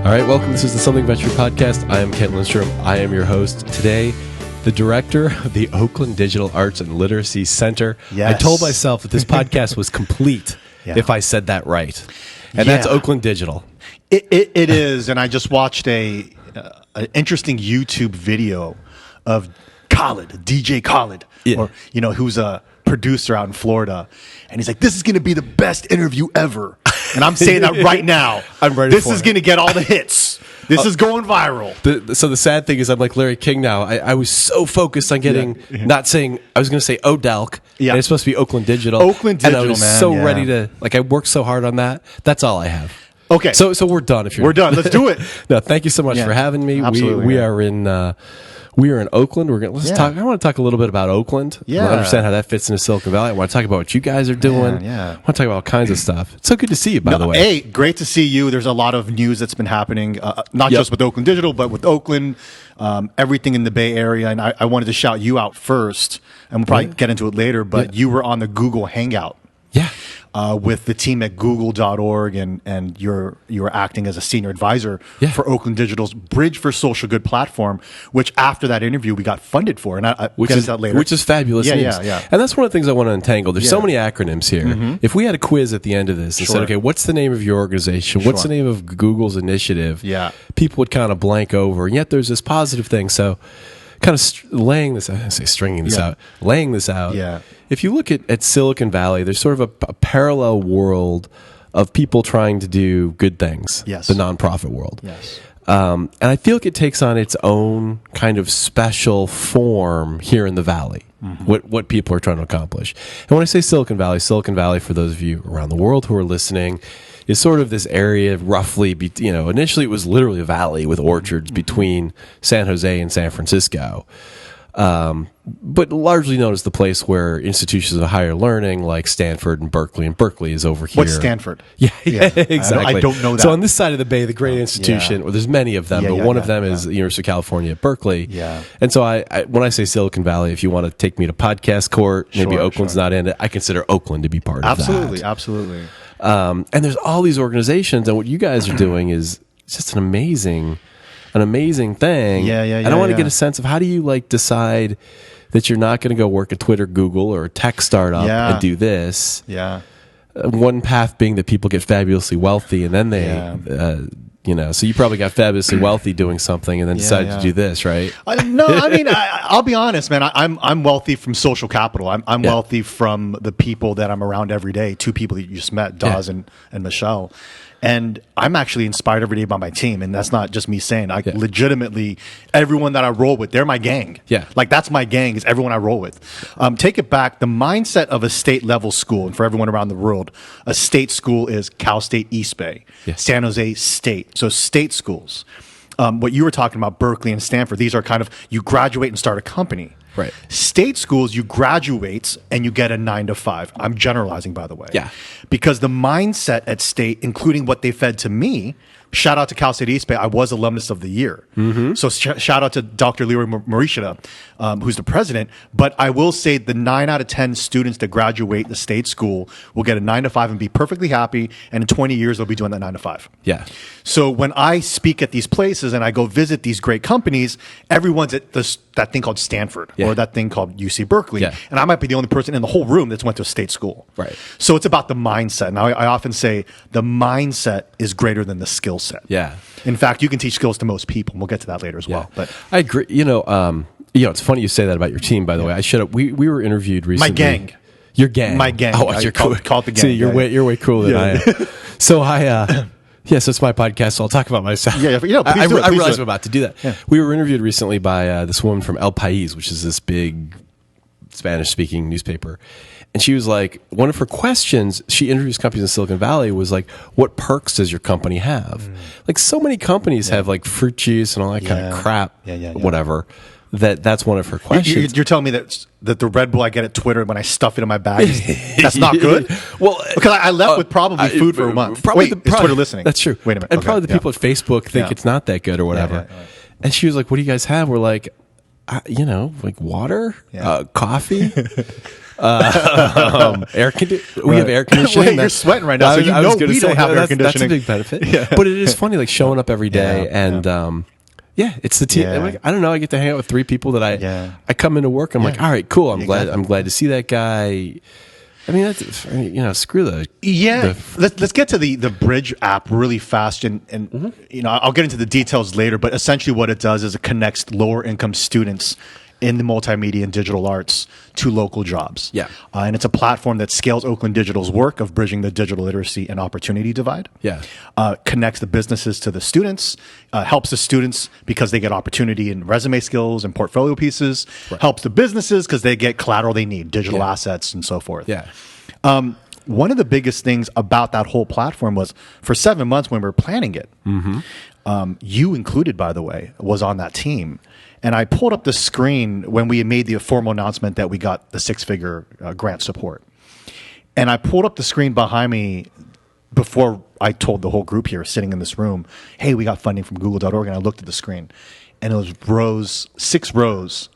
All right, welcome. This is the Something Venture podcast. I am Kent Lindstrom. I am your host. Today, the director of the Oakland Digital Arts and Literacy Center. Yes. I told myself that this podcast was complete if I said that right. And that's Oakland Digital. It is, and I just watched an interesting YouTube video of Khaled, DJ Khaled, or who's a producer out in Florida, and he's like, "This is going to be the best interview ever," and I'm saying that right now. I'm ready. This is going to get all the hits. This is going viral. So the sad thing is, I'm like Larry King now. I was so focused on getting, not saying, I was going to say Odelk, and it's supposed to be Oakland Digital. Oakland Digital, and I was man, so ready to, I worked so hard on that. That's all I have. Okay. So we're done. We're done. Let's do it. No, thank you so much for having me. Absolutely, We are in Oakland. Let's talk. I want to talk a little bit about Oakland. Yeah. I want to understand how that fits into Silicon Valley. I want to talk about what you guys are doing. Yeah. I want to talk about all kinds of stuff. It's so good to see you, by the way. Hey, great to see you. There's a lot of news that's been happening, not just with Oakland Digital, but with Oakland, everything in the Bay Area. And I wanted to shout you out first, and we'll probably get into it later, but you were on the Google Hangout. Yeah. With the team at google.org, and you were acting as a senior advisor for Oakland Digital's Bridge for Social Good platform, which after that interview we got funded for, and we'll get into that later. Which is fabulous news. Yeah. And that's one of the things I want to untangle. There's so many acronyms here. Mm-hmm. If we had a quiz at the end of this and said, okay, what's the name of your organization? What's the name of Google's initiative? Yeah. People would kind of blank over, and yet there's this positive thing. So kind of laying this out. Yeah. If you look at Silicon Valley, there's sort of a parallel world of people trying to do good things. Yes. The nonprofit world. Yes. And I feel like it takes on its own kind of special form here in the Valley, what people are trying to accomplish. And when I say Silicon Valley, for those of you around the world who are listening, is sort of this area roughly, initially it was literally a valley with orchards between San Jose and San Francisco. But largely known as the place where institutions of higher learning like Stanford and Berkeley is over here. What's Stanford? Yeah, exactly. I don't know that. So on this side of the Bay, the great institution, well, there's many of them, but one of them is the University of California at Berkeley. Yeah. And so I when I say Silicon Valley, if you want to take me to podcast court, maybe Oakland's not in it, I consider Oakland to be part of that. Absolutely. And there's all these organizations, and what you guys are doing is just an amazing thing. And I want to get a sense of how do you decide that you're not going to go work at Twitter, Google, or a tech startup and do this. Yeah. One path being that people get fabulously wealthy, and then they, so you probably got fabulously wealthy doing something, and then decided to do this, right? I'll be honest, man. I'm wealthy from social capital. I'm wealthy from the people that I'm around every day. Two people that you just met, Dawes and Michelle. And I'm actually inspired every day by my team, and that's not just me saying. Legitimately, everyone that I roll with, they're my gang. Yeah, that's my gang is everyone I roll with. Take it back. The mindset of a state level school, and for everyone around the world, a state school is Cal State East Bay, San Jose State. So state schools. What you were talking about, Berkeley and Stanford, these are kind of you graduate and start a company. Right. State schools, you graduate and you get a 9 to 5. I'm generalizing, by the way. Yeah. Because the mindset at state, including what they fed to me, shout out to Cal State East Bay, I was alumnus of the year. Mm-hmm. So shout out to Dr. Leroy Morishita, who's the president. But I will say the 9 out of 10 students that graduate the state school will get a 9 to 5 and be perfectly happy. And in 20 years, they'll be doing that 9 to 5. Yeah. So when I speak at these places and I go visit these great companies, everyone's at that thing called Stanford or that thing called UC Berkeley. Yeah. And I might be the only person in the whole room that's went to a state school. Right. So it's about the mindset. Now, I often say the mindset is greater than the skill set. Yeah. In fact, you can teach skills to most people. And we'll get to that later as well. But I agree. It's funny you say that about your team, by the way. I should have. We were interviewed recently. My gang. Your gang. My gang. Oh, you're cool. Call it the gang. See, you're way cooler than I am. So so it's my podcast, so I'll talk about myself. I realize I'm about to do that. Yeah. We were interviewed recently by this woman from El País, which is this big Spanish-speaking newspaper. And she was like, one of her questions, she interviews companies in Silicon Valley, was like, what perks does your company have? Like so many companies have like fruit juice and all that kind of crap, whatever. That's one of her questions. You're telling me that the Red Bull I get at Twitter when I stuff it in my bag, that's not good? Well, because I left with probably food for a month. Is Twitter listening? That's true. Wait a minute. And probably the people at Facebook think it's not that good or whatever. And she was like, what do you guys have? We're like, like water, coffee. We have air conditioning. Wait, you're sweating right now, so you know we don't have air conditioning. That's a big benefit. But it is funny, like showing up every day it's the team. Yeah. Like, I don't know. I get to hang out with 3 people that I come into work. I'm like, all right, cool. I'm glad to see that guy. I mean, that's, screw the. Yeah. Let's get to the Bridge app really fast. And I'll get into the details later. But essentially what it does is it connects lower income students in the multimedia and digital arts to local jobs. Yeah. And it's a platform that scales Oakland Digital's work of bridging the digital literacy and opportunity divide. Yeah. Connects the businesses to the students, helps the students because they get opportunity in resume skills and portfolio pieces, helps the businesses because they get collateral they need, digital assets and so forth. Yeah. One of the biggest things about that whole platform was for 7 months when we were planning it, you included, by the way, was on that team. And I pulled up the screen when we made the formal announcement that we got the 6-figure grant support. And I pulled up the screen behind me before I told the whole group here sitting in this room, hey, we got funding from google.org. And I looked at the screen and it was 6 rows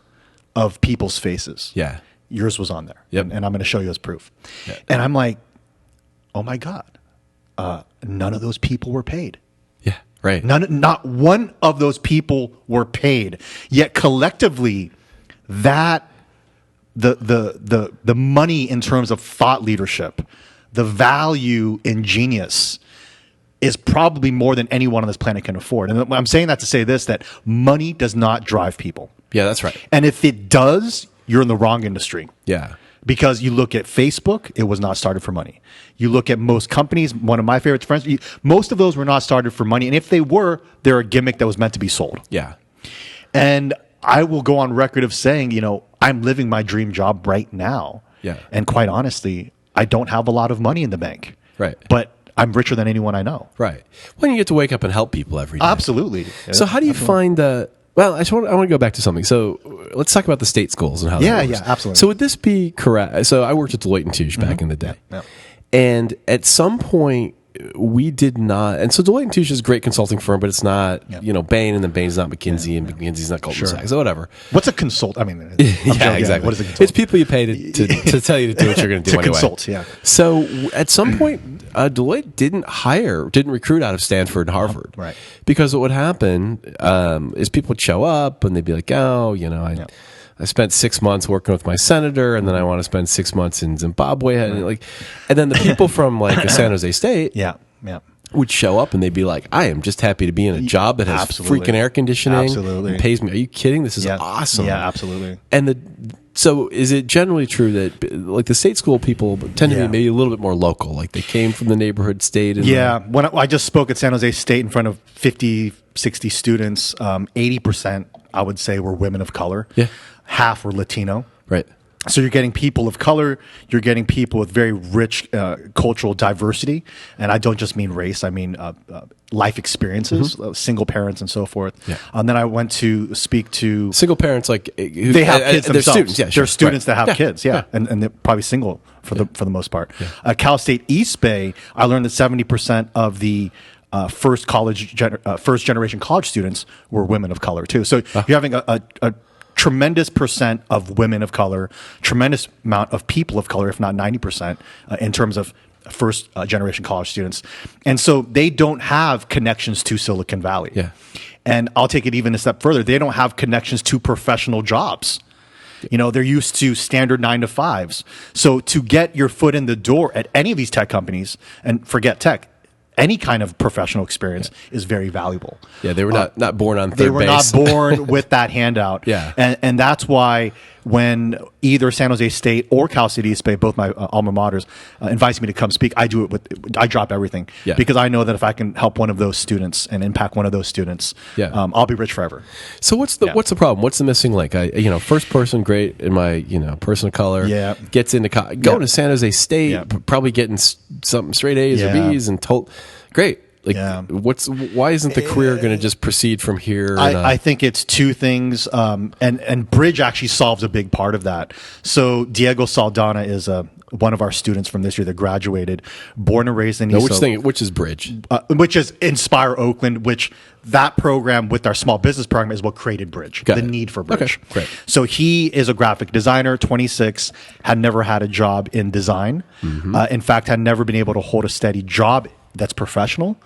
of people's faces. Yeah. Yours was on there. Yep. And I'm going to show you as proof. Yeah. And I'm like, oh my God, none of those people were paid. Yeah. Right. Not one of those people were paid. Yet collectively, that the money in terms of thought leadership, the value in genius is probably more than anyone on this planet can afford. And I'm saying that to say this, that money does not drive people. Yeah, that's right. And if it does, you're in the wrong industry. Yeah. Because you look at Facebook, it was not started for money. You look at most companies, one of my favorite friends, most of those were not started for money. And if they were, they're a gimmick that was meant to be sold. Yeah. And I will go on record of saying, I'm living my dream job right now. Yeah. And quite honestly, I don't have a lot of money in the bank. Right. But I'm richer than anyone I know. Right. When you get to wake up and help people every day. Absolutely. So how do you find the... Well, I want to go back to something. So let's talk about the state schools and how that works. Yeah, absolutely. So would this be correct? So I worked at Deloitte & Touche back in the day. Yeah. And at some point, we did not... And so Deloitte & Touche is a great consulting firm, but it's not, Bain, and then Bain's not McKinsey, and McKinsey's not Goldman Sachs, so whatever. What's a consult? I mean, yeah, exactly. What is a consult? It's people you pay to tell you to do what you're going to do anyway. Consult, yeah. So at some point, Deloitte didn't recruit out of Stanford and Harvard. Right. Because what would happen is people would show up and they'd be like, I spent 6 months working with my senator, and then I want to spend 6 months in Zimbabwe. And then the people from like San Jose State would show up and they'd be like, I am just happy to be in a job that has freaking air conditioning and pays me. Are you kidding? This is awesome. Yeah, absolutely. And so is it generally true that like the state school people tend to be maybe a little bit more local? Like they came from the neighborhood state? And when I just spoke at San Jose State in front of 50, 60 students, 80%, I would say, were women of color. Yeah. Half were Latino. Right. So you're getting people of color, you're getting people with very rich cultural diversity. And I don't just mean race, I mean life experiences, single parents and so forth. Yeah. And then I went to speak to... Single parents, like... they have kids themselves. They're students, They're students that have kids, and they're probably single for the most part. Yeah. Cal State East Bay, I learned that 70% of the first generation college students were women of color too. So you're having a tremendous percent of women of color, tremendous amount of people of color, if not 90%, in terms of first generation college students. And so they don't have connections to Silicon Valley. Yeah. And I'll take it even a step further. They don't have connections to professional jobs. They're used to standard 9-to-5s. So to get your foot in the door at any of these tech companies, and forget tech, any kind of professional experience is very valuable. Yeah, they were not born on third base. They were not born with that handout. Yeah. And that's why when either San Jose State or Cal State East Bay, both my alma maters, invites me to come speak, I drop everything. Yeah. Because I know that if I can help one of those students and impact one of those students, I'll be rich forever. So what's the problem? What's the missing link? First person, great in my person of color. Yeah. Gets into going to San Jose State, probably getting something straight A's or B's and great. Why isn't the career going to just proceed from here? I think it's two things, and Bridge actually solves a big part of that. So Diego Saldana is a one of our students from this year that graduated, born and raised in No, East Oakland. which is Bridge? Which is Inspire Oakland, which that program with our small business program is what created Bridge, Got the it. need for Bridge. Okay, great. So he is a graphic designer, 26, had never had a job in design. In fact, had never been able to hold a steady job that's professional,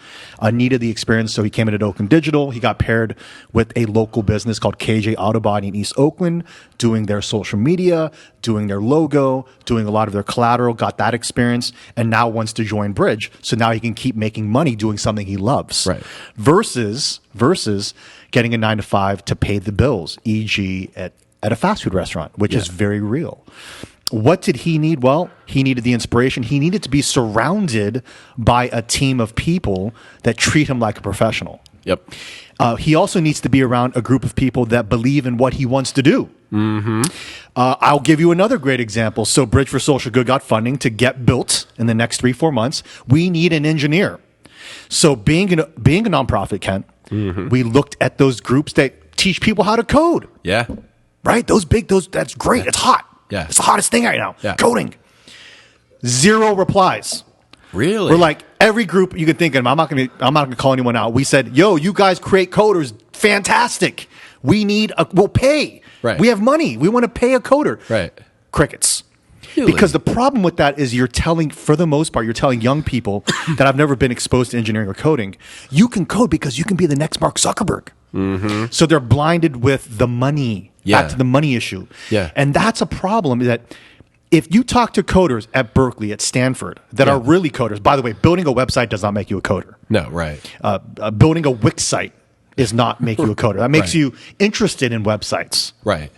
needed the experience. So he came into Oakland Digital. He got paired with a local business called KJ Auto Body in East Oakland, doing their social media, doing their logo, doing a lot of their collateral, got that experience, and now wants to join Bridge. So now he can keep making money doing something he loves. Right. Versus getting a 9 to 5 to pay the bills, e.g. at a fast food restaurant, which is very real. What did he need? Well, he needed the inspiration. He needed to be surrounded by a team of people that treat him like a professional. Yep. He also needs to be around a group of people that believe in what he wants to do. I'll give you another great example. So Bridge for Social Good got funding to get built in the next 3-4 months. We need an engineer. So being a nonprofit, Kent, we looked at those groups that teach people how to code. Yeah. Right? That's great. Yeah. It's hot. Yeah. It's the hottest thing right now. Yeah. Coding. 0 replies. Really? We're like, every group you can think of, I'm not gonna call anyone out. We said, yo, you guys create coders, fantastic. We'll pay. Right. We have money. We want to pay a coder. Right. Crickets. Really? Because the problem with that is for the most part, you're telling young people that have never been exposed to engineering or coding, you can code because you can be the next Mark Zuckerberg. So they're blinded with the money. Yeah. Back to the money issue. Yeah. And that's a problem that if you talk to coders at Berkeley, at Stanford, that are really coders, by the way, building a website does not make you a coder. No, right. Building a Wix site does not make you a coder. That makes you interested in websites. Right.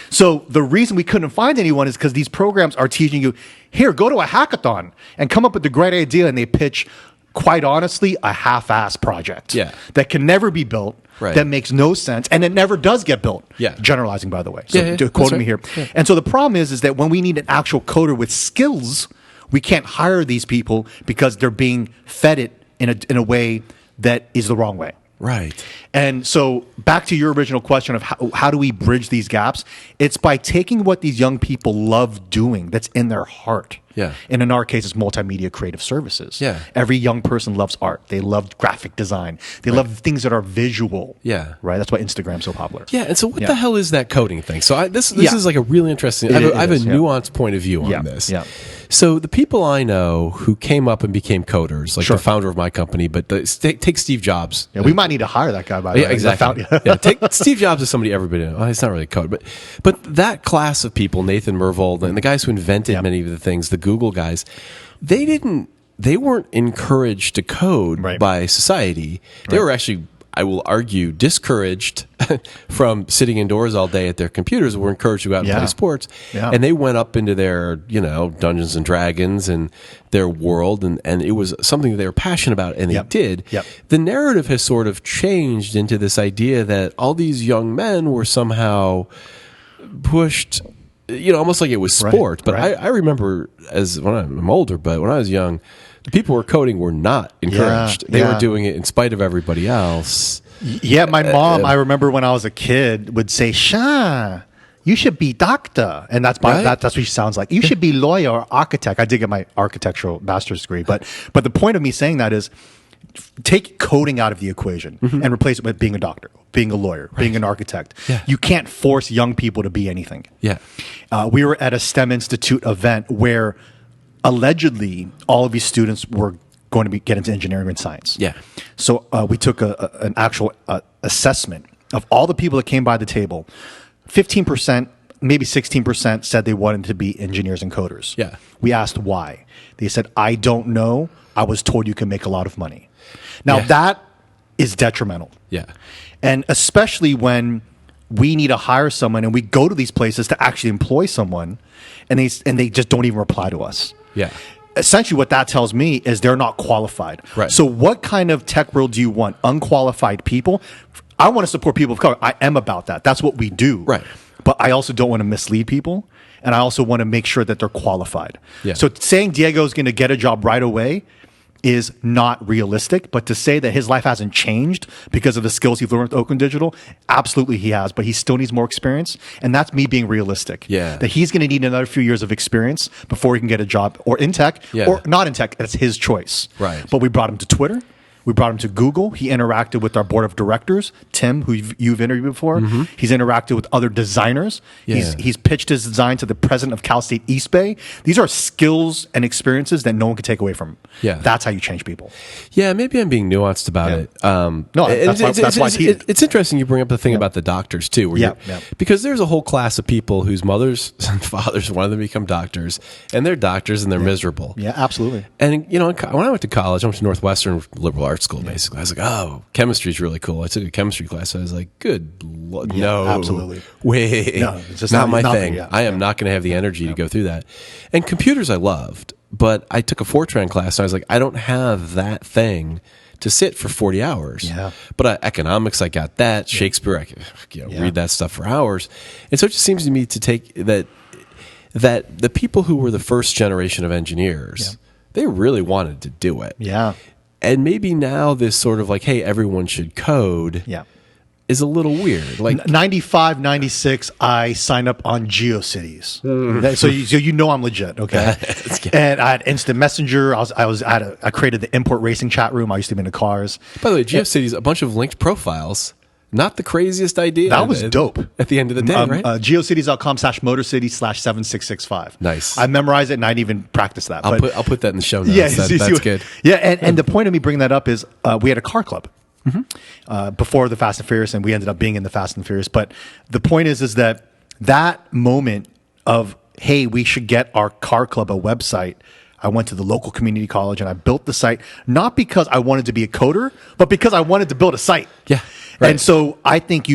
So the reason we couldn't find anyone is because these programs are teaching you, here, go to a hackathon and come up with a great idea, and they pitch, quite honestly, a half-ass project that can never be built, that makes no sense, and it never does get built. Generalizing, by the way. So quoting me here. Yeah. And so the problem is that when we need an actual coder with skills, we can't hire these people because they're being fed it in a way that is the wrong way. Right. And so back to your original question of how do we bridge these gaps? It's by taking what these young people love doing that's in their heart. Yeah. And in our case, it's multimedia creative services. Yeah. Every young person loves art. They love graphic design. They love things that are visual. Yeah. Right? That's why Instagram's so popular. Yeah. And so what the hell is that coding thing? So this is like a really interesting, I have a nuanced point of view on this. Yeah. So the people I know who came up and became coders, like the founder of my company, but take Steve Jobs. Yeah, we might need to hire that guy, by the way. Exactly. Take Steve Jobs as somebody everybody knows. Well, he's not really a coder, but that class of people, Nathan Myhrvold and the guys who invented many of the things, the Google guys, they weren't encouraged to code by society. They were actually, I will argue, discouraged from sitting indoors all day at their computers. Were encouraged to go out and play sports. Yeah. And they went up into their, Dungeons and Dragons and their world, and it was something that they were passionate about, and they did. Yep. The narrative has sort of changed into this idea that all these young men were somehow pushed, almost like it was sport. But I remember when I'm older, but when I was young, the people who were coding were not encouraged. They were doing it in spite of everybody else. Yeah, my mom, I remember when I was a kid, would say, Shaun, you should be doctor. And that's what she sounds like. You should be lawyer or architect. I did get my architectural master's degree. But the point of me saying that is take coding out of the equation and replace it with being a doctor, being a lawyer, being an architect. Yeah. You can't force young people to be anything. Yeah. We were at a STEM Institute event where allegedly all of these students were going to get into engineering and science. Yeah. So we took an actual assessment of all the people that came by the table. 15%, maybe 16% said they wanted to be engineers and coders. Yeah. We asked why. They said, I don't know. I was told you can make a lot of money. Now that is detrimental. Yeah. And especially when we need to hire someone and we go to these places to actually employ someone and they just don't even reply to us. Yeah. Essentially what that tells me is they're not qualified. Right. So what kind of tech world do you want? Unqualified people? I want to support people of color. I am about that. That's what we do. Right. But I also don't want to mislead people. And I also want to make sure that they're qualified. Yeah. So saying Diego's going to get a job right away, is not realistic. But to say that his life hasn't changed because of the skills he's learned with Oakland Digital, absolutely he has. But he still needs more experience, and that's me being realistic. Yeah. That he's going to need another few years of experience before he can get a job, or in tech, or not in tech. That's his choice. Right. But we brought him to Twitter. We brought him to Google. He interacted with our board of directors, Tim, who you've interviewed before. He's interacted with other designers. Yeah. He's pitched his design to the president of Cal State East Bay. These are skills and experiences that no one can take away from him. Yeah. That's how you change people. Yeah, maybe I'm being nuanced about it. No, that's why it's interesting you bring up the thing about the doctors too. Where because there's a whole class of people whose mothers and fathers wanted them to become doctors, and they're doctors and they're miserable. Yeah, absolutely. And when I went to college, I went to Northwestern liberal arts school. Basically, I was like, oh, chemistry is really cool. I took a chemistry class. I was like, no, absolutely. Wait, no, it's just not my nothing, thing. yeah. I am not going to have the energy to go through that. And computers I loved, but I took a Fortran class and I was like, I don't have that thing to sit for 40 hours. Yeah. But economics, I got that. Shakespeare, I could read that stuff for hours. And so it just seems to me to take that the people who were the first generation of engineers, they really wanted to do it. Yeah. And maybe now this sort of like, hey, everyone should code is a little weird. Like 95, 96, I signed up on GeoCities. So you know I'm legit, okay? And I had Instant Messenger. I created the import racing chat room. I used to be into cars. By the way, GeoCities, a bunch of linked profiles. Not the craziest idea. That was dope. At the end of the day, right? GeoCities.com/motorcity/766.5. Nice. I memorized it and I didn't even practice that. I'll put that in the show notes. Yeah, that's good. Yeah, and the point of me bringing that up is we had a car club before the Fast and Furious, and we ended up being in the Fast and Furious. But the point is that moment of, hey, we should get our car club a website. I went to the local community college and I built the site, not because I wanted to be a coder, but because I wanted to build a site. Yeah. Right. And so I think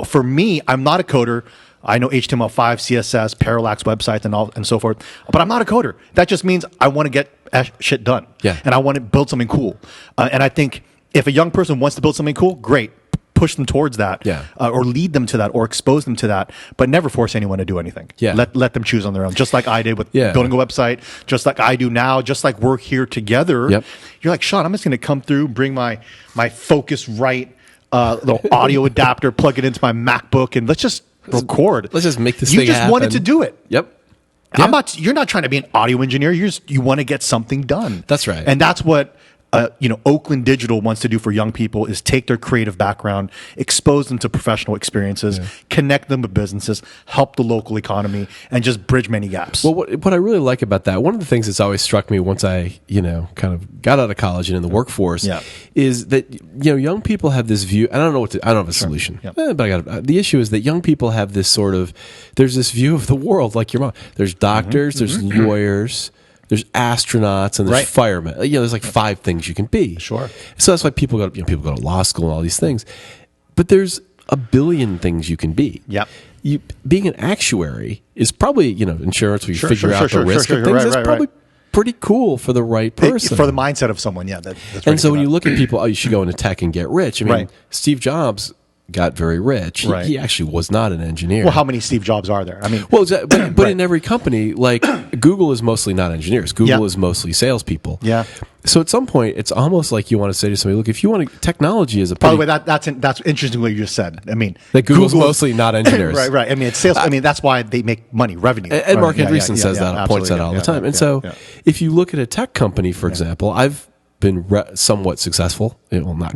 for me, I'm not a coder. I know HTML5, CSS, parallax websites and so forth, but I'm not a coder. That just means I want to get shit done. Yeah. And I want to build something cool. And I think if a young person wants to build something cool, great. Push them towards that, or lead them to that, or expose them to that, but never force anyone to do anything. Yeah. Let them choose on their own, just like I did with building a website, just like I do now, just like we're here together. Yep. You're like, Shaun, I'm just going to come through, bring my Focusrite little audio adapter, plug it into my MacBook, and let's just record. Let's just make this thing happen. You just wanted to do it. Yep. Yeah. You're not trying to be an audio engineer. You want to get something done. That's right. And that's what Oakland Digital wants to do for young people is take their creative background, expose them to professional experiences, connect them with businesses, help the local economy, and just bridge many gaps. Well, what I really like about that, one of the things that's always struck me once I, kind of got out of college and in the workforce, is that young people have this view. I don't have a solution, but the issue is that young people have this there's this view of the world like your mom. There's doctors, there's lawyers. There's astronauts and there's firemen. There's like 5 things you can be. Sure. So that's why people go to law school and all these things. But there's a billion things you can be. Yep. Being an actuary is probably, insurance where you figure out the risk of things. It's probably pretty cool for the right person. For the mindset of someone, that's and so when you look at people, you should go into tech and get rich. I mean, Steve Jobs got very rich. Right. He actually was not an engineer. Well, how many Steve Jobs are there? I mean, but in every company, like Google is mostly not engineers. Google is mostly salespeople. Yeah. So at some point, it's almost like you want to say to somebody, "Look, if you want technology is a." By the way, that's interesting what you just said. I mean, that Google's mostly not engineers. right. I mean, it's sales. I mean, that's why they make money, revenue. And Mark Andreessen says that, points that out all the time. And so, if you look at a tech company, for example, I've been somewhat successful. Well, not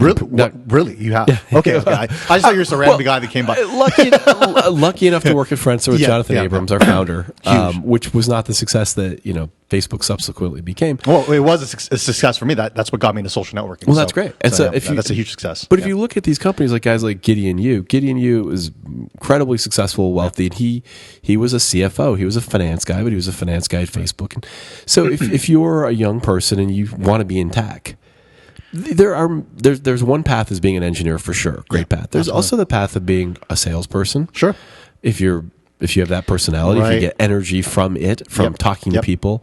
really. You have okay. I just thought you were just a random guy that came by. Lucky enough to work at Friendster with Jonathan Abrams, our founder, which was not the success that Facebook subsequently became. Well, it was a success for me. That's what got me into social networking. Well, that's great. And so that's a huge success. But if you look at these companies, like guys like Gideon Yu is incredibly successful, wealthy, and he was a CFO. He was a finance guy, but he was a finance guy at Facebook. And so if you're a young person and you want to be in tech, there's one path as being an engineer for sure, great path. There's also the path of being a salesperson. Sure. If you have that personality, if you get energy from talking to people,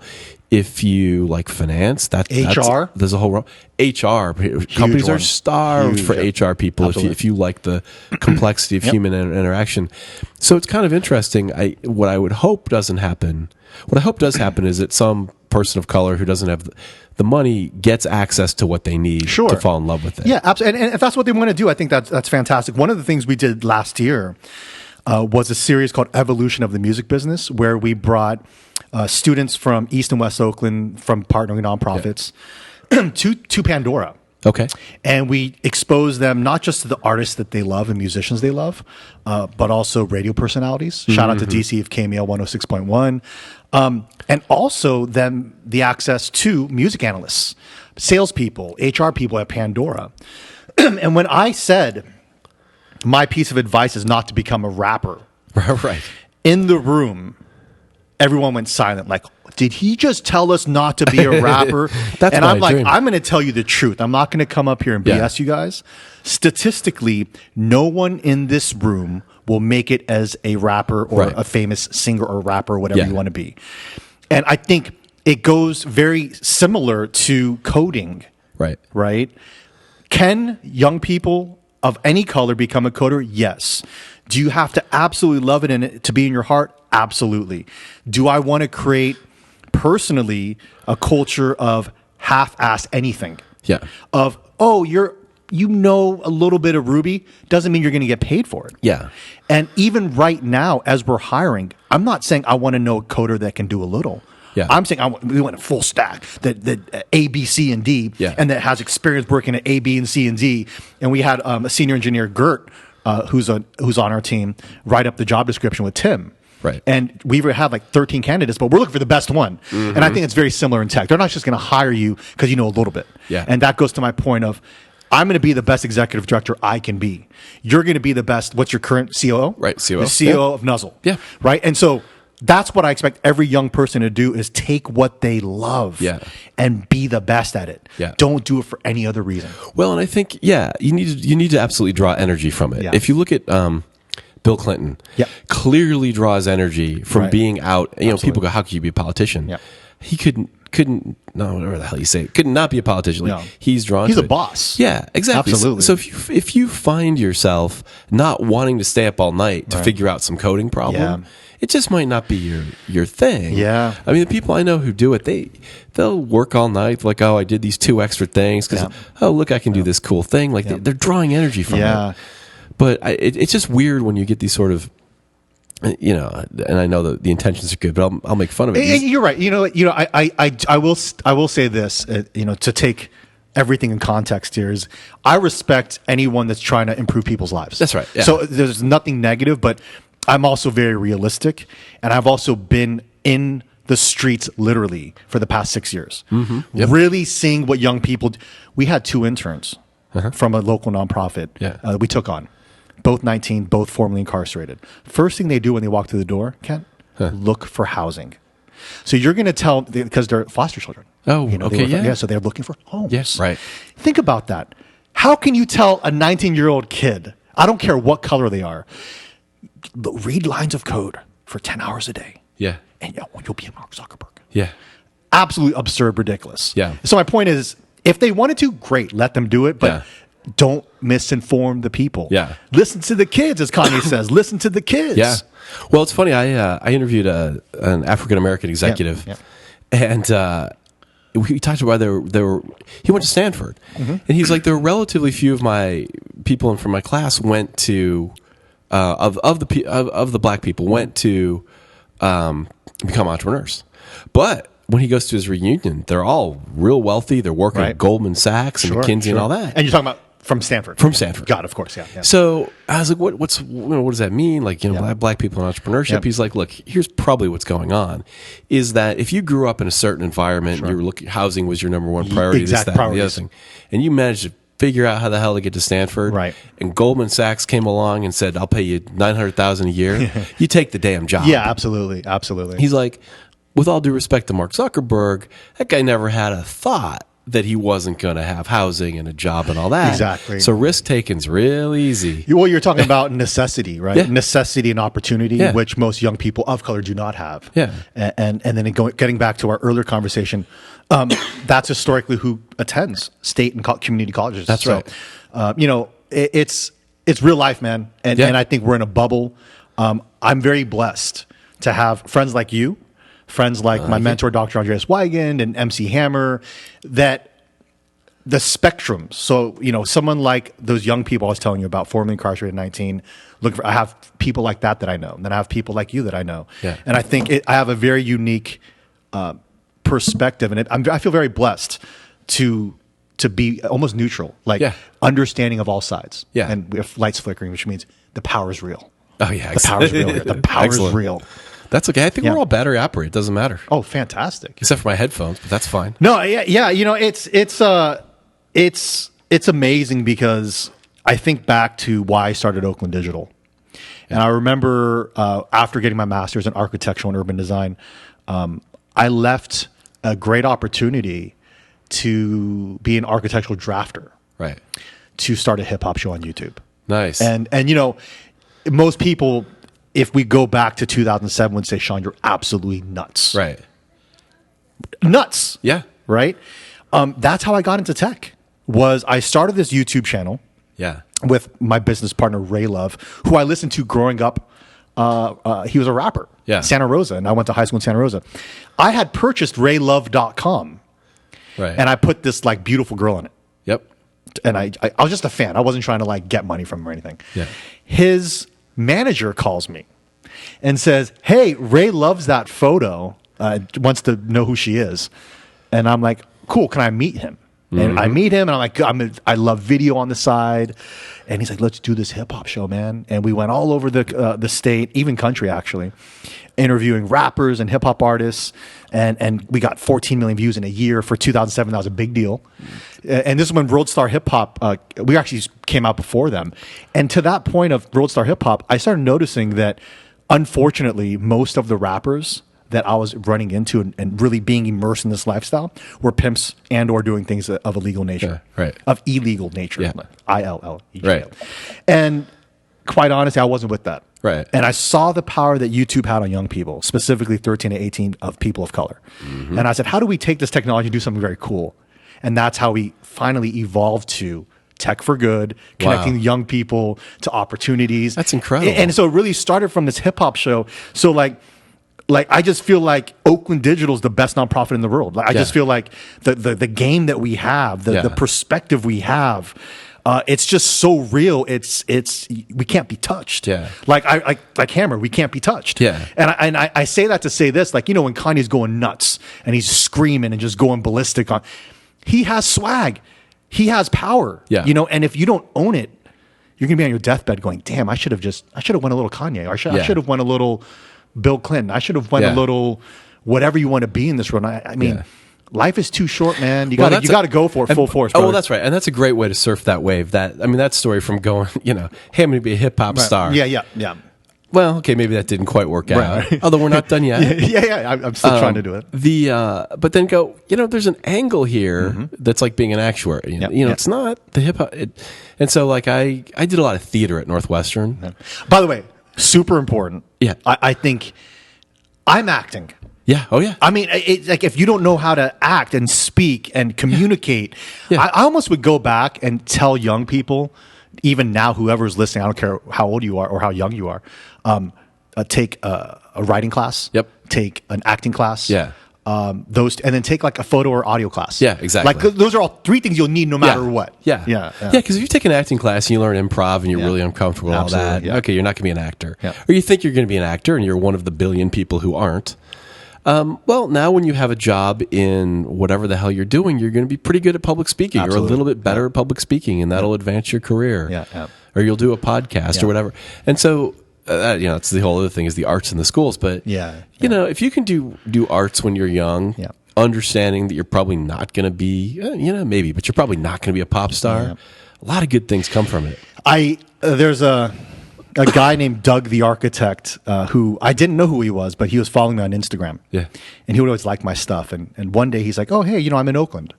if you like finance, that's there's a whole HR companies are starved for HR people. If you like the complexity of human interaction, so it's kind of interesting. What I would hope doesn't happen. What I hope does happen is that some person of color who doesn't have the money gets access to what they need to fall in love with it. Yeah, absolutely. And if that's what they want to do, I think that's fantastic. One of the things we did last year was a series called Evolution of the Music Business, where we brought students from East and West Oakland from partnering nonprofits to Pandora. Okay. And we expose them not just to the artists that they love and musicians they love, but also radio personalities. Shout out to DC of KML 106.1. And also them the access to music analysts, salespeople, HR people at Pandora. And when I said my piece of advice is not to become a rapper, Right. in the room, everyone went silent. Like, did he just tell us not to be a rapper? That's and my I'm like, dream. I'm going to tell you the truth. I'm not going to come up here and BS you guys. Statistically, no one in this room will make it as a rapper or a famous singer or rapper, whatever you want to be. And I think it goes very similar to coding. Right? Can young people of any color become a coder? Yes. Do you have to absolutely love it and to be in your heart? Absolutely. Do I want to create personally a culture of half-ass anything? Yeah. Of, you know a little bit of Ruby, doesn't mean you're going to get paid for it. Yeah. And even right now, as we're hiring, I'm not saying I want to know a coder that can do a little. Yeah. I'm saying we want a full stack that A, B, C, and D, and that has experience working at A, B, and C, and D. And we had a senior engineer, Gert, who's on our team, write up the job description with Tim. Right. And we have like 13 candidates, but we're looking for the best one. And I think it's very similar in tech. They're not just going to hire you because you know a little bit. Yeah. And that goes to my point of, I'm going to be the best executive director I can be. You're going to be the best. What's your current COO? Right. COO. The COO of Nuzzle. Yeah. Right. And so that's what I expect every young person to do is take what they love and be the best at it. Yeah. Don't do it for any other reason. Well, and I think, you need to absolutely draw energy from it. Yeah. If you look at Bill Clinton, clearly draws energy from being out. You know, people go, how could you be a politician? Yeah. He couldn't, no, whatever the hell you say, could not be a politician. Like, he's drawn He's to a it. boss. Yeah, exactly. Absolutely. So if you find yourself not wanting to stay up all night to figure out some coding problem, it just might not be your thing. Yeah. I mean, the people I know who do it, they'll work all night. Like, I did these 2 extra things because, look, I can do this cool thing. Like, they're drawing energy from it. But it's just weird when you get these sort of, and I know that the intentions are good, but I'll make fun of it. You're right. I will say this. To take everything in context here is, I respect anyone that's trying to improve people's lives. That's right. Yeah. So there's nothing negative, but I'm also very realistic, and I've also been in the streets literally for the past 6 years, really seeing what young people. We had 2 interns from a local nonprofit we took on. Both 19, both formerly incarcerated. First thing they do when they walk through the door, Kent, look for housing. So you're going to tell, because they're foster children. Oh, okay, so they're looking for homes. Yes, right. Think about that. How can you tell a 19-year-old kid, I don't care what color they are, read lines of code for 10 hours a day? Yeah. And you'll be a Mark Zuckerberg. Yeah. Absolutely absurd, ridiculous. Yeah. So my point is, if they wanted to, great, let them do it. But don't misinform the people. Yeah. Listen to the kids, as Kanye says. Listen to the kids. Yeah. Well, it's funny. I interviewed an African American executive, and we talked about he went to Stanford, and he's like, there were relatively few of my people from my class went to of the black people went to become entrepreneurs, but when he goes to his reunion, they're all real wealthy. They're working at Goldman Sachs and McKinsey and all that. And you're talking about from Stanford. From Stanford. God, of course, yeah. So I was like, what does that mean? Like, black people in entrepreneurship. He's like, look, here's probably what's going on, is that if you grew up in a certain environment, and you were looking, housing was your number one priority, this, that, and the other thing, and you managed to figure out how the hell to get to Stanford, and Goldman Sachs came along and said, I'll pay you $900,000 a year, you take the damn job. Yeah, absolutely. He's like, with all due respect to Mark Zuckerberg, that guy never had a thought that he wasn't going to have housing and a job and all that. Exactly. So risk taking's real easy. Well, you're talking about necessity, right? Yeah. Necessity and opportunity, which most young people of color do not have. Yeah. And then getting back to our earlier conversation, that's historically who attends state and community colleges. That's right. It's real life, man. And I think we're in a bubble. I'm very blessed to have friends like you friends like my mentor, Dr. Andreas Weigand and MC Hammer, that the spectrum. So, someone like those young people I was telling you about, formerly incarcerated at 19, I have people like that I know. And then I have people like you that I know. Yeah. And I think I have a very unique perspective. And I feel very blessed to be almost neutral, understanding of all sides. Yeah. And we have lights flickering, which means the power is real. Oh, yeah. The power is real here. The power is real. That's okay. I think we're all battery operated. It doesn't matter. Oh, fantastic. Except for my headphones, but that's fine. No, yeah. It's amazing because I think back to why I started Oakland Digital. And I remember after getting my master's in architectural and urban design, I left a great opportunity to be an architectural drafter. Right. To start a hip hop show on YouTube. Nice. And most people, if we go back to 2007, would say, Shaun, you're absolutely nuts. Right. Nuts. Yeah. Right. That's how I got into tech. I started this YouTube channel. Yeah. With my business partner, Ray Love, who I listened to growing up. He was a rapper. Yeah. Santa Rosa. And I went to high school in Santa Rosa. I had purchased raylove.com. Right. And I put this beautiful girl in it. Yep. And I was just a fan. I wasn't trying to get money from him or anything. Yeah. His manager calls me and says, hey, Ray loves that photo. Wants to know who she is. And I'm like, cool, can I meet him? And I meet him, and I'm like, I love video on the side. And he's like, let's do this hip hop show, man. And we went all over the state, even country, actually, interviewing rappers and hip hop artists. And we got 14 million views in a year for 2007. That was a big deal. And this is when World Star Hip Hop, we actually came out before them. And to that point of World Star Hip Hop, I started noticing that, unfortunately, most of the rappers that I was running into and really being immersed in this lifestyle were pimps and or doing things of illegal nature. Yeah, right. Of illegal nature. Yeah. ILL. Right. And quite honestly, I wasn't with that. Right. And I saw the power that YouTube had on young people, specifically 13 to 18 of people of color. Mm-hmm. And I said, how do we take this technology and do something very cool? And that's how we finally evolved to Tech for Good, connecting young people to opportunities. That's incredible. And so it really started from this hip hop show. So I just feel like Oakland Digital is the best nonprofit in the world. I just feel like the game that we have, the perspective we have, it's just so real. It's we can't be touched. Yeah. Like Hammer, we can't be touched. Yeah. And I say that to say this, when Kanye's going nuts and he's screaming and just going ballistic he has swag, he has power. Yeah. And if you don't own it, you're gonna be on your deathbed going, damn, I should have went a little Kanye, or I should have went a little Bill Clinton. I should have went a little whatever you want to be in this world. I mean, life is too short, man. You got to go for it full force. Oh, well, that's right. And that's a great way to surf that wave. That story from going, hey, I'm going to be a hip hop star. Yeah. Well, okay, maybe that didn't quite work out. Although we're not done yet. Yeah. I'm still trying to do it. But then go, there's an angle here that's like being an actuary. It's not the hip hop. And so I did a lot of theater at Northwestern. Yeah. By the way, super important. Yeah. I think I'm acting. Yeah. Oh, yeah. I mean, it's if you don't know how to act and speak and communicate, I almost would go back and tell young people, even now, whoever's listening, I don't care how old you are or how young you are, take a writing class. Yep. Take an acting class. Yeah. And then take a photo or audio class. Yeah, exactly. Those are all three things you'll need no matter what. Yeah. Because if you take an acting class and you learn improv and you're really uncomfortable with all that, okay, you're not going to be an actor. Yeah. Or you think you're going to be an actor and you're one of the billion people who aren't. Well, now when you have a job in whatever the hell you're doing, you're going to be pretty good at public speaking. Absolutely. You're a little bit better at public speaking, and that'll advance your career. Yeah. Or you'll do a podcast or whatever. And so, it's the whole other thing is the arts in the schools. But if you can do arts when you're young, understanding that you're probably not going to be, maybe, but you're probably not going to be a pop star. Yeah. A lot of good things come from it. There's a guy named Doug the Architect who I didn't know who he was, but he was following me on Instagram. Yeah. And he would always like my stuff. And one day he's like, oh, hey, I'm in Oakland.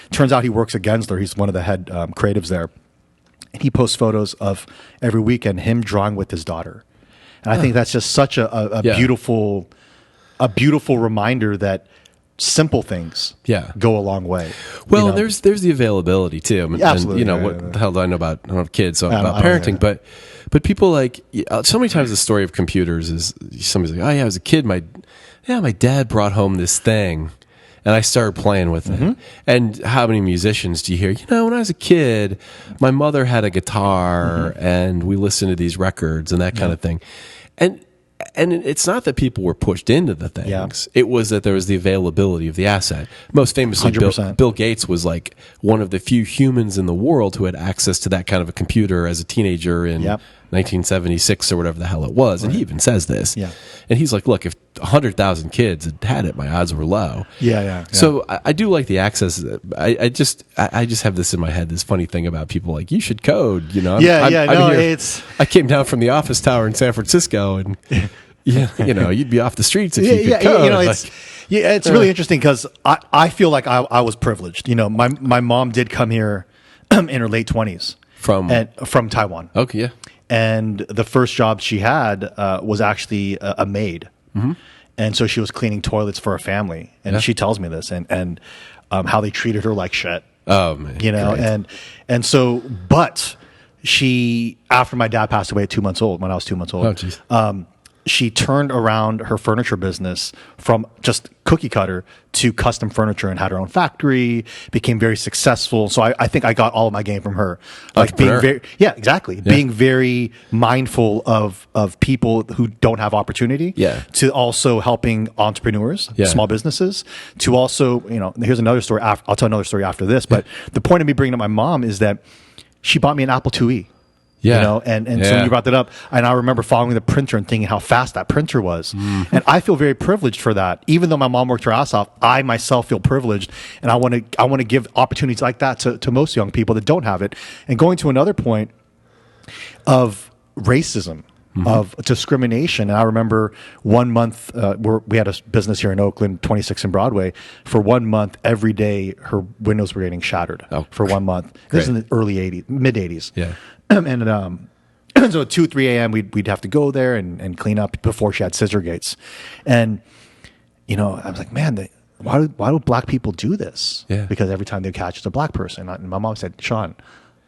Turns out he works at Gensler. He's one of the head creatives there. And he posts photos of every weekend him drawing with his daughter. And I think that's just such a beautiful reminder that simple things go a long way. Well, there's the availability too. Absolutely. And, what the hell do I know about? I don't have kids, so about parenting. But people so many times the story of computers is somebody's like, oh yeah, as a kid, my yeah, my dad brought home this thing. And I started playing with it. And how many musicians do you hear? You know, when I was a kid, my mother had a guitar and we listened to these records and that kind of thing. And it's not that people were pushed into the things. Yeah. It was that there was the availability of the asset. Most famously, Bill Gates was like one of the few humans in the world who had access to that kind of a computer as a teenager in 1976 or whatever the hell it was. And he even says this. Yeah. And he's like, look, if 100,000 kids had it, my odds were low. Yeah. So I do like the access. I just have this in my head, this funny thing about people like, you should code, you know? I came down from the office tower in San Francisco and you know, you'd be off the streets if you could code. You know, it's really interesting because I feel like I was privileged. You know, my mom did come here in her late 20s from Taiwan. Okay, yeah. And the first job she had was actually a maid. And so she was cleaning toilets for a family. And she tells me this and how they treated her like shit. Oh, man. You know, great. and so, but she, after my dad passed away at 2 months old, when I was 2 months old, she turned around her furniture business from just cookie cutter to custom furniture and had her own factory, became very successful. So I think I got all of my game from her. Like being very, being very mindful of people who don't have opportunity, to also helping entrepreneurs, small businesses, to also, you know, here's another story. I'll tell another story after this, but the point of me bringing up my mom is that she bought me an Apple IIe. Yeah. You know, and so when you brought that up, and I remember following the printer and thinking how fast that printer was. And I feel very privileged for that. Even though my mom worked her ass off, I myself feel privileged, and I want to give opportunities like that to most young people that don't have it. And going to another point of racism, of discrimination. And I remember 1 month, we had a business here in Oakland, 26 in Broadway. For 1 month, every day, her windows were getting shattered for 1 month. This is in the early 80s, mid 80s. Yeah. And so at 2, 3 a.m., we'd have to go there and clean up before she had scissor gates. And, you know, I was like, man, why do black people do this? Yeah. Because every time they catch, it's a black person. And my mom said, Shaun,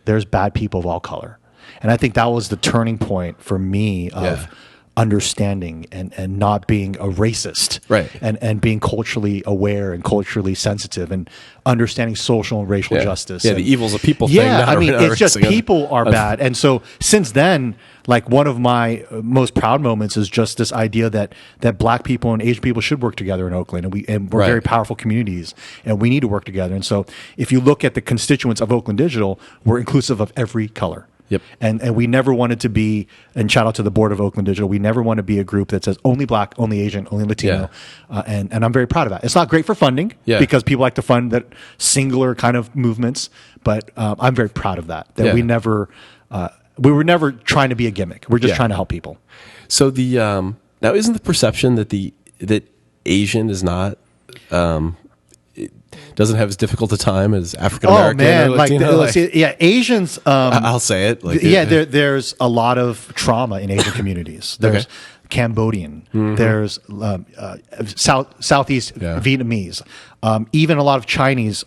there's bad people of all color. And I think that was the turning point for me of understanding and not being a racist, and being culturally aware and culturally sensitive and understanding social and racial justice. Yeah, the evils of people thing. Yeah, I mean, it's just people are bad. And so since then, like one of my most proud moments is just this idea that black people and Asian people should work together in Oakland, and we're very powerful communities, and we need to work together. And so if you look at the constituents of Oakland Digital, we're inclusive of every color. Yep. And we never wanted to be, and shout out to the board of Oakland Digital, we never want to be a group that says only black, only Asian, only Latino. And I'm very proud of that. It's not great for funding because people like to fund that singular kind of movements, but I'm very proud of that. That we were never trying to be a gimmick. We're just trying to help people. So now isn't the perception that Asian is not doesn't have as difficult a time as African American? Oh man, or Latino, Asians. I'll say it. There's a lot of trauma in Asian communities. There's Cambodian. There's Southeast Vietnamese. Even a lot of Chinese.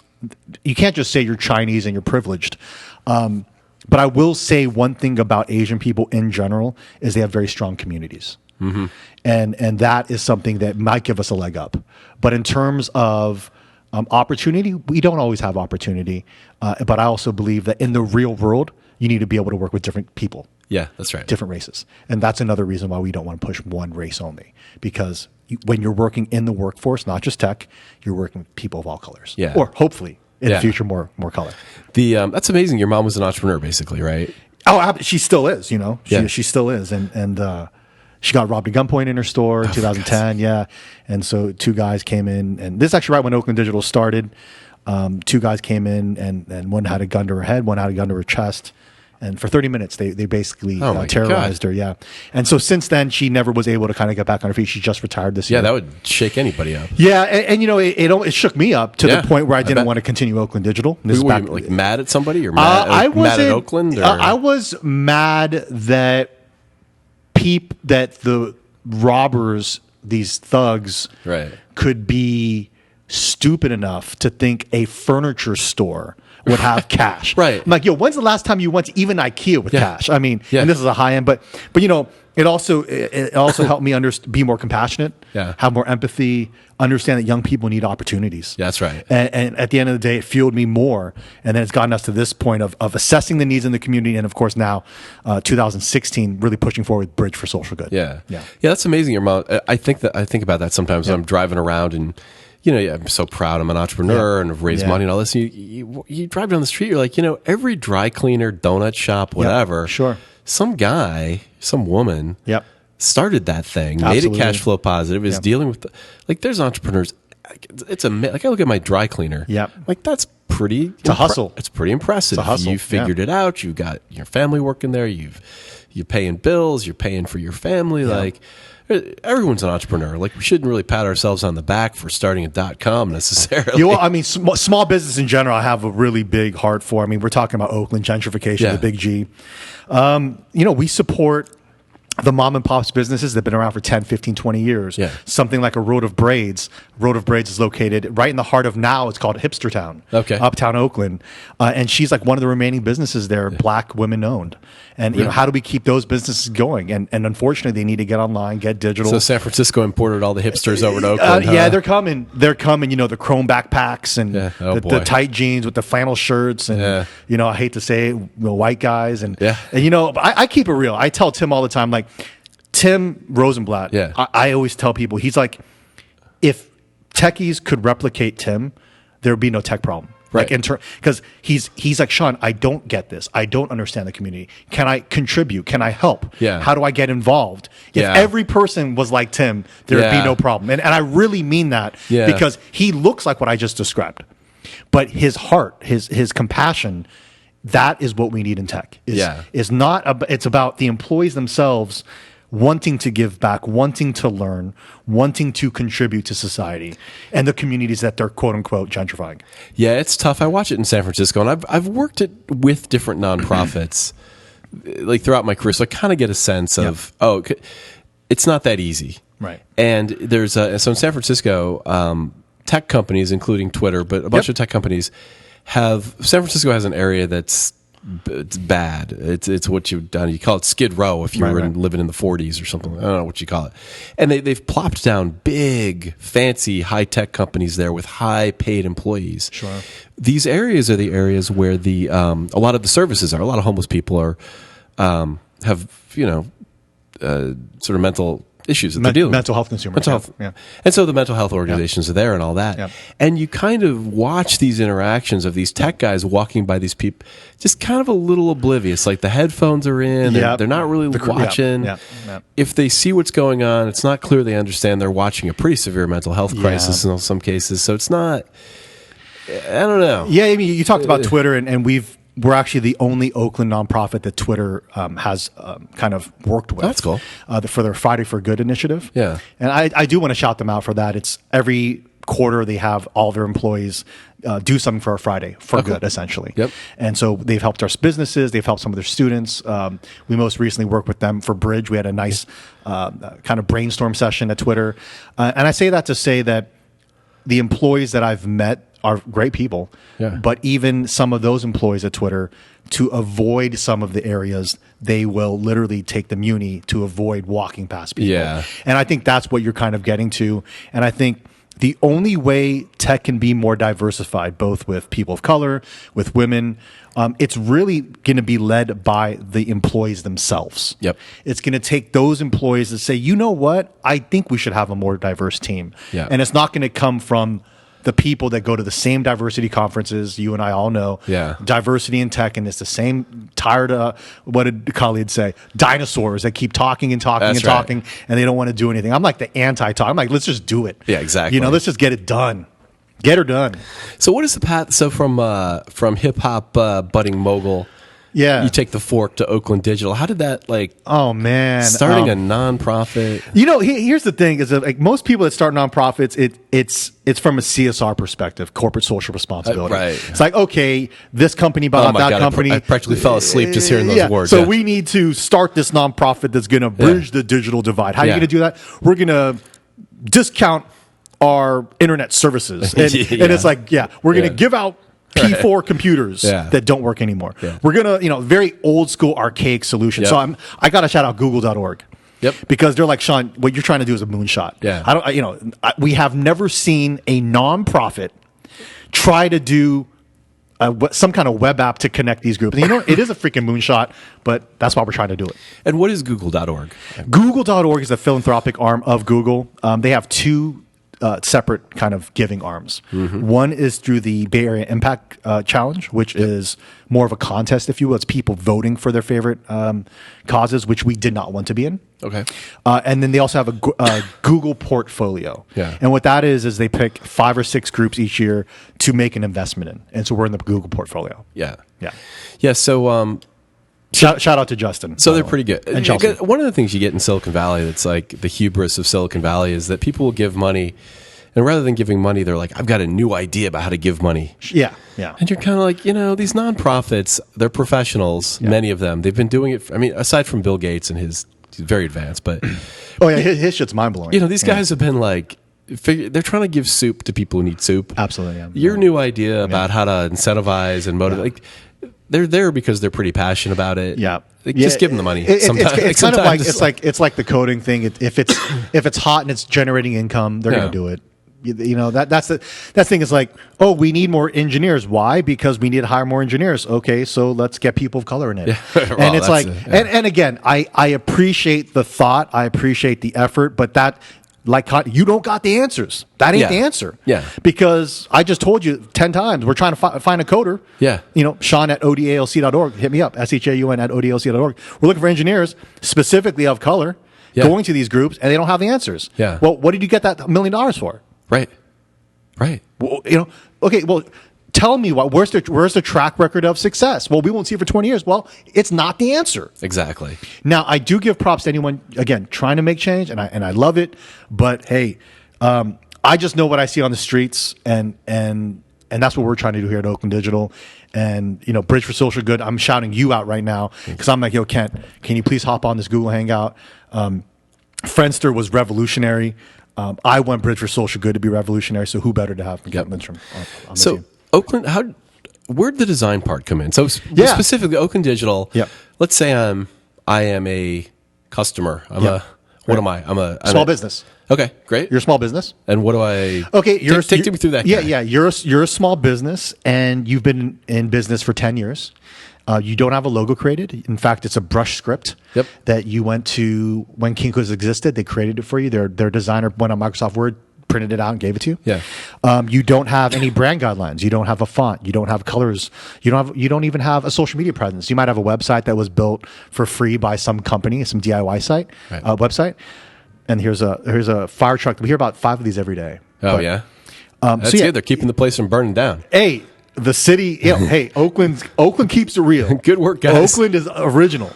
You can't just say you're Chinese and you're privileged. But I will say one thing about Asian people in general is they have very strong communities. And that is something that might give us a leg up. But in terms of opportunity, we don't always have opportunity. But I also believe that in the real world, you need to be able to work with different people. Yeah, that's right. Different races. And that's another reason why we don't want to push one race only. Because when you're working in the workforce, not just tech, you're working with people of all colors. Yeah. Or hopefully in the future, more color. That's amazing. Your mom was an entrepreneur, basically, right? Oh, she still is, you know. She still is. And she got robbed at gunpoint in her store in 2010. Yeah. And so 2 guys came in, and this is actually right when Oakland Digital started. 2 guys came in, and one had a gun to her head, one had a gun to her chest. And for 30 minutes, they basically terrorized her. Yeah. And so since then, she never was able to kind of get back on her feet. She just retired this year. Yeah, that would shake anybody up. Yeah. And you know, it shook me up to the point where I didn't want to continue Oakland Digital. Were you like mad at somebody or mad, mad at Oakland? Or? I was mad that the robbers, these thugs, could be stupid enough to think a furniture store would have cash. Right. I'm like, yo, when's the last time you went to even IKEA with cash? I mean, Yeah. and this is a high end, but you know, it also helped me be more compassionate, have more empathy, understand that young people need opportunities. Yeah, that's right. And at the end of the day, it fueled me more. And then it's gotten us to this point of assessing the needs in the community. And of course, now 2016, really pushing forward Bridge for Social Good. Yeah. That's amazing. Your mom, I think about that sometimes when I'm driving around and, you know, I'm so proud I'm an entrepreneur and I've raised money and all this. You drive down the street, you're like, you know, every dry cleaner, donut shop, whatever. Sure. Some guy, some woman started that thing, made it cash flow positive, is dealing with, like, there's entrepreneurs. It's like I look at my dry cleaner. Like, that's pretty. It's a hustle. It's pretty impressive. It's a hustle. You figured it out. You got your family working there. You're paying bills. You're paying for your family. Like, everyone's an entrepreneur. Like, we shouldn't really pat ourselves on the back for starting a .com necessarily. You know, I mean, small business in general, I have a really big heart for. I mean, we're talking about Oakland gentrification, the big G. You know, we support the mom and pops businesses that have been around for 10, 15, 20 years. Something like a Road of Braids. Road of Braids is located right in the heart of now. It's called Hipster Town, Uptown Oakland. And she's like one of the remaining businesses there, Black women owned. And you know, how do we keep those businesses going? And unfortunately, they need to get online, get digital. So San Francisco imported all the hipsters over to Oakland. Yeah, they're coming. They're coming. You know, the chrome backpacks and the tight jeans with the flannel shirts, and you know, I hate to say it, the white guys, and you know, I keep it real. I tell Tim all the time, like Tim Rosenblatt. I always tell people, he's like, if techies could replicate Tim, there would be no tech problem. Like because he's like, Shaun, I don't get this. I don't understand the community. Can I contribute? Can I help? How do I get involved? If every person was like Tim, there would be no problem. And I really mean that because he looks like what I just described. But his heart, his compassion, that is what we need in tech. Is not it's about the employees themselves wanting to give back, wanting to learn, wanting to contribute to society and the communities that they're quote unquote gentrifying. Yeah, it's tough. I watch it in San Francisco, and I've worked it with different nonprofits like throughout my career, so I kind of get a sense of it's not that easy. Right. And there's so in San Francisco, tech companies, including Twitter, but a bunch of tech companies San Francisco has an area that's it's bad. It's what you've done. You call it Skid Row if you were living in the 40s or something. I don't know what you call it. And they've plopped down big, fancy, high-tech companies there with high-paid employees. Sure. These areas are the areas where a lot of the services are. A lot of homeless people have sort of mental issues that they're dealing with. Mental health consumers. Mental health. Yeah. And so the mental health organizations are there and all that. Yeah. And you kind of watch these interactions of these tech guys walking by these people, just kind of a little oblivious. Like the headphones are in, they're not really watching. If they see what's going on, it's not clear they understand they're watching a pretty severe mental health crisis in some cases. So it's not, I don't know. Yeah, I mean, you talked about Twitter, and we're actually the only Oakland nonprofit that Twitter has kind of worked with. That's cool. For their Friday for Good initiative. Yeah. And I do want to shout them out for that. It's every quarter they have all their employees do something for a Friday for good, essentially. Yep. And so they've helped our businesses. They've helped some of their students. We most recently worked with them for Bridge. We had a nice kind of brainstorm session at Twitter. And I say that to say that the employees that I've met are great people, but even some of those employees at Twitter, to avoid some of the areas, they will literally take the muni to avoid walking past people. Yeah. And I think that's what you're kind of getting to. And I think the only way tech can be more diversified, both with people of color, with women, it's really going to be led by the employees themselves. Yep. It's going to take those employees that say, you know what, I think we should have a more diverse team. Yeah. And it's not going to come from the people that go to the same diversity conferences, you and I all know, diversity in tech, and it's the same tired of, what did Khalid say, dinosaurs that keep talking and talking and talking, and they don't want to do anything. I'm like the anti-talk. I'm like, let's just do it. Yeah, exactly. You know, let's just get it done. Get her done. So what is the path? So from hip-hop budding mogul, you take the fork to Oakland Digital. How did that, oh man, starting a nonprofit? You know, here's the thing: is that, like, most people that start nonprofits, it's from a CSR perspective, corporate social responsibility. It's like, okay, this company bought out that company. I practically fell asleep just hearing those words. So we need to start this nonprofit that's going to bridge the digital divide. How are you going to do that? We're going to discount our internet services, and it's like, we're going to give out P4 computers Yeah. that don't work anymore. Yeah. We're gonna, very old school, archaic solution. Yep. So I got to shout out Google.org. Yep. Because they're like, Shaun, what you're trying to do is a moonshot. Yeah. We have never seen a nonprofit try to do some kind of web app to connect these groups. And it is a freaking moonshot, but that's why we're trying to do it. And what is Google.org? Google.org is a philanthropic arm of Google. They have two separate kind of giving arms. One is through the Bay Area Impact Challenge, which is more of a contest, if you will. It's people voting for their favorite causes, which we did not want to be in. Okay. And then they also have a Google portfolio. Yeah. And what that is they pick 5 or 6 groups each year to make an investment in. And so we're in the Google portfolio. Yeah. Yeah. Yeah. So, Shout out to Justin. so by they're the way. pretty good. And Chelsea. One of the things you get in Silicon Valley that's like the hubris of Silicon Valley is that people will give money, and rather than giving money, they're like, I've got a new idea about how to give money. Yeah. Yeah. And you're kind of like, these nonprofits, they're professionals, many of them. They've been doing it, aside from Bill Gates and he's very advanced, but Oh, yeah. His shit's mind blowing. these guys have been like, they're trying to give soup to people who need soup. Absolutely. Yeah. Your new idea about how to incentivize and motivate, like, they're there because they're pretty passionate about it. Yeah. Like, just give them the money. It's kind of like Sometimes it's like the coding thing. If it's hot and it's generating income, they're Yeah. going to do it. That's the thing is like, oh, we need more engineers. Why? Because we need to hire more engineers. Okay, so let's get people of color in it. Yeah. Well, And it's that's like, and again, I appreciate the thought, I appreciate the effort, but that. Like, you don't got the answers. That ain't Yeah. the answer. Yeah. Because I just told you 10 times, we're trying to find a coder. Yeah. Shaun at odalc.org. Hit me up. SHAUN at odalc.org. We're looking for engineers, specifically of color, Yeah. going to these groups, and they don't have the answers. Yeah. Well, what did you get that $1 million for? Right. Well, okay, well, tell me where's the track record of success? Well, we won't see it for 20 years. Well, it's not the answer. Exactly. Now, I do give props to anyone, again, trying to make change, and I love it. But hey, I just know what I see on the streets, and that's what we're trying to do here at Oakland Digital. And, Bridge for Social Good, I'm shouting you out right now because I'm like, yo, Kent, can you please hop on this Google Hangout? Friendster was revolutionary. I want Bridge for Social Good to be revolutionary, so who better to have than Kent Lindstrom on the So, team? Oakland, where'd the design part come in? So, Yeah. specifically, Oakland Digital, Yep. let's say I am a customer. What am I? I'm a Small business. Okay, great. You're a small business. And what do I? Okay, take me through that. Yeah, guy. yeah. You're a small business, and you've been in business for 10 years. You don't have a logo created. In fact, it's a brush script Yep. that you went to when Kinko's existed. They created it for you. Their designer went on Microsoft Word, printed it out, and gave it to you. Yeah. You don't have any brand guidelines. You don't have a font. You don't have colors. You don't even have a social media presence. You might have a website that was built for free by some company, some DIY site, Right. Website. And here's a fire truck. We hear about 5 of these every day. Oh But, yeah. That's That's good. They're keeping the place from burning down. Hey, the city. Hey, Oakland keeps it real. Good work, guys. Oakland is original,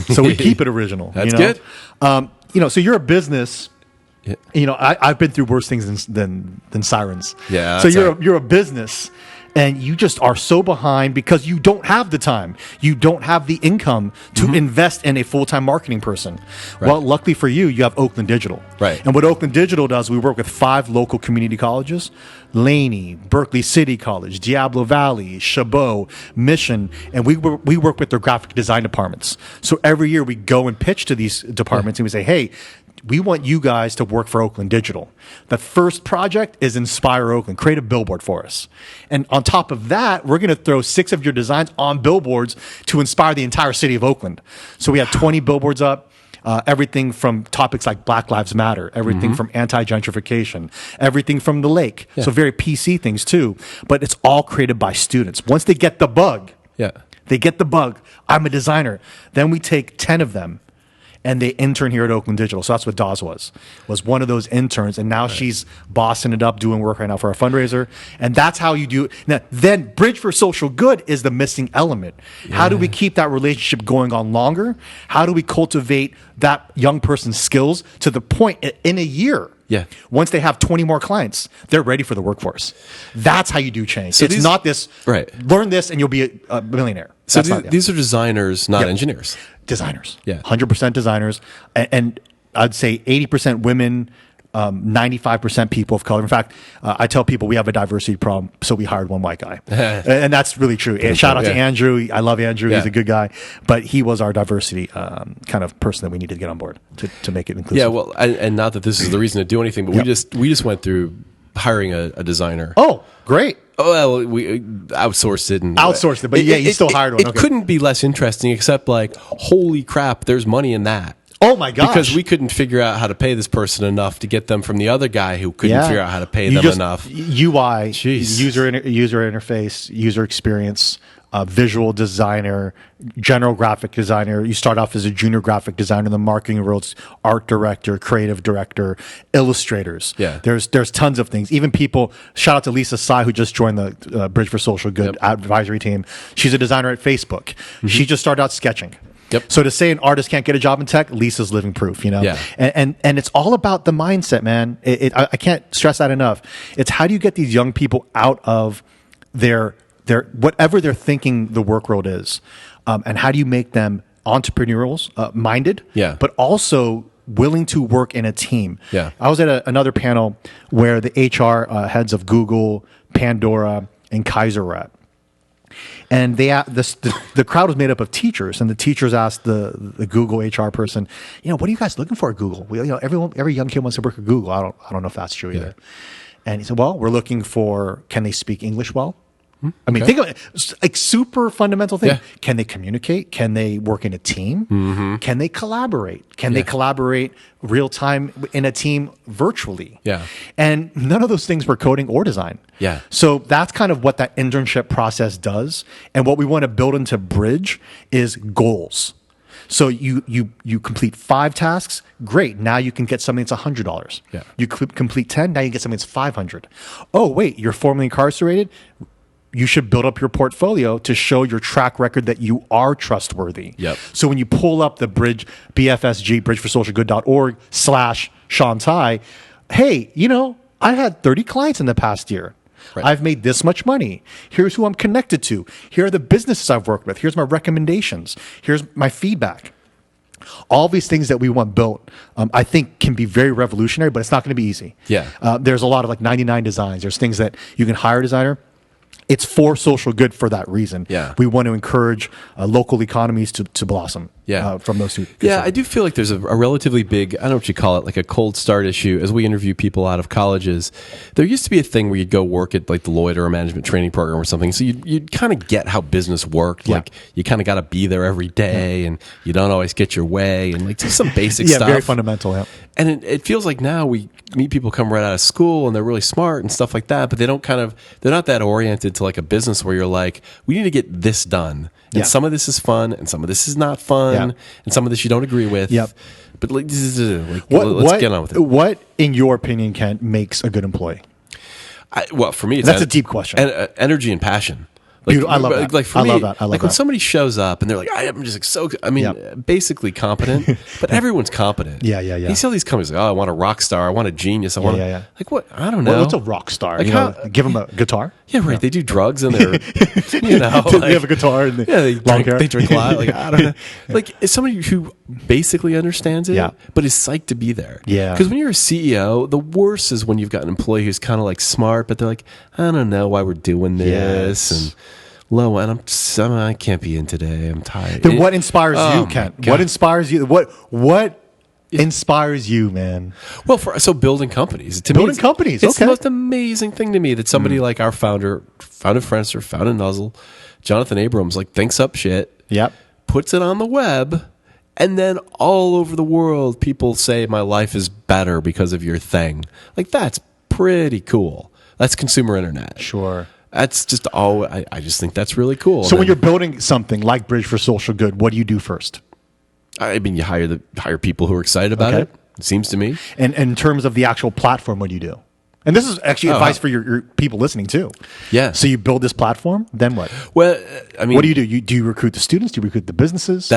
so we keep it original. That's good. So you're a business. Yeah. I've been through worse things than sirens. Yeah, So that's you're a business, and you just are so behind because you don't have the time. You don't have the income to invest in a full-time marketing person. Right. Well, luckily for you, you have Oakland Digital. Right. And what Oakland Digital does, we work with 5 local community colleges: Laney, Berkeley City College, Diablo Valley, Chabot, Mission, and we work with their graphic design departments. So every year we go and pitch to these departments and we say, hey, we want you guys to work for Oakland Digital. The first project is Inspire Oakland. Create a billboard for us. And on top of that, we're going to throw 6 of your designs on billboards to inspire the entire city of Oakland. So we have 20 billboards up. Everything from topics like Black Lives Matter, everything from anti-gentrification, everything from the lake. Yeah. So very PC things too. But it's all created by students. Once they get the bug, Yeah. I'm a designer. Then we take 10 of them and they intern here at Oakland Digital. So that's what Dawes was one of those interns. And now she's bossing it up, doing work right now for our fundraiser. And that's how you do it. Now, then Bridge for Social Good is the missing element. Yeah. How do we keep that relationship going on longer? How do we cultivate that young person's skills to the point in a year? Yeah. Once they have 20 more clients, they're ready for the workforce. That's how you do change. So it's not this, right. Learn this and you'll be a millionaire. So That's these are designers, not engineers. Designers. Yeah. 100% designers. And I'd say 80% women, 95% people of color. In fact, I tell people we have a diversity problem, so we hired one white guy. And that's really true. And shout out to Andrew. I love Andrew. He's a good guy. But he was our diversity kind of person that we needed to get on board to make it inclusive. Yeah, well, and not that this is the reason to do anything, but we just went through hiring a designer. Oh, great. Oh, well, we outsourced it. But you still hired one. It couldn't be less interesting, except like, holy crap, there's money in that. Oh my gosh. Because we couldn't figure out how to pay this person enough to get them from the other guy who couldn't figure out how to pay them enough. UI, user interface, user experience, visual designer, general graphic designer. You start off as a junior graphic designer in the marketing world, art director, creative director, illustrators. Yeah. There's tons of things. Even people, shout out to Lisa Tsai, who just joined the Bridge for Social Good advisory team. She's a designer at Facebook. Mm-hmm. She just started out sketching. Yep. So to say an artist can't get a job in tech, Lisa's living proof, Yeah. And it's all about the mindset, man. I can't stress that enough. It's how do you get these young people out of their whatever they're thinking the work world is, and how do you make them entrepreneurial minded, but also willing to work in a team. Yeah. I was at another panel where the HR heads of Google, Pandora, and Kaiser were at. And the crowd was made up of teachers, and the teachers asked the Google HR person, what are you guys looking for at Google? Every young kid wants to work at Google. I don't know if that's true either. And he said, well, we're looking for, can they speak English well? I mean, think of it, like super fundamental thing. Yeah. Can they communicate? Can they work in a team? Mm-hmm. Can they collaborate? Can they collaborate real time in a team virtually? Yeah. And none of those things were coding or design. Yeah. So that's kind of what that internship process does. And what we want to build into Bridge is goals. So you complete 5 tasks, great. Now you can get something that's $100. Yeah. You complete 10, now you get something that's $500. Oh, wait, you're formerly incarcerated? You should build up your portfolio to show your track record that you are trustworthy. Yep. So when you pull up the BFSG, bridgeforsocialgood.org/Shaun Tai, hey, I had 30 clients in the past year. Right. I've made this much money. Here's who I'm connected to. Here are the businesses I've worked with. Here's my recommendations. Here's my feedback. All these things that we want built, I think can be very revolutionary, but it's not going to be easy. Yeah. There's a lot of 99 designs. There's things that you can hire a designer. It's for social good for that reason. Yeah. We want to encourage local economies to blossom from those two. Yeah, I do feel like there's a relatively big, I don't know what you call it, like a cold start issue. As we interview people out of colleges, there used to be a thing where you'd go work at like Deloitte or a management training program or something. So you'd kind of get how business worked. Yeah. Like you kind of got to be there every day and you don't always get your way and like just some basic stuff. Yeah, very fundamental. Yeah. And it feels like now we meet people come right out of school and they're really smart and stuff like that, but they're not that oriented to like a business where you're like, we need to get this done. And some of this is fun and some of this is not fun and some of this you don't agree with. Yep. But let's get on with it. What, in your opinion, Kent, makes a good employee? Well, for me, that's a deep question. Energy and passion. Like, I love that. Like for me, I love that. Like when somebody shows up and they're like, I'm just like so. I mean, basically competent, but everyone's competent. Yeah. You see all these companies like, I want a rock star, I want a genius, I want. Like what? I don't know. Well, what's a rock star? Like give them a guitar. Yeah, right. They do drugs and they're, they have a guitar and they drink a lot. Like I don't know. Like it's somebody who basically understands it, but is psyched to be there. Yeah. Because when you're a CEO, the worst is when you've got an employee who's kind of like smart, but they're like, I don't know why we're doing this and low and I can't be in today. I'm tired. Then what inspires you, Kent? What inspires you? What inspires you, man? Well, so building companies. It's the most amazing thing to me that somebody like our founded Friendster, founded Nuzzle, Jonathan Abrams, like thinks up shit, puts it on the web, and then all over the world, people say my life is better because of your thing. Like that's pretty cool. That's consumer internet. Sure. That's just all. I just think that's really cool. So when you're building something like Bridge for Social Good, what do you do first? I mean, you hire people who are excited about it. It seems to me. And in terms of the actual platform, what do you do? And this is actually advice for your people listening too. Yeah. So you build this platform, then what? Well, I mean, what do you do? Do you recruit the students? Do you recruit the businesses?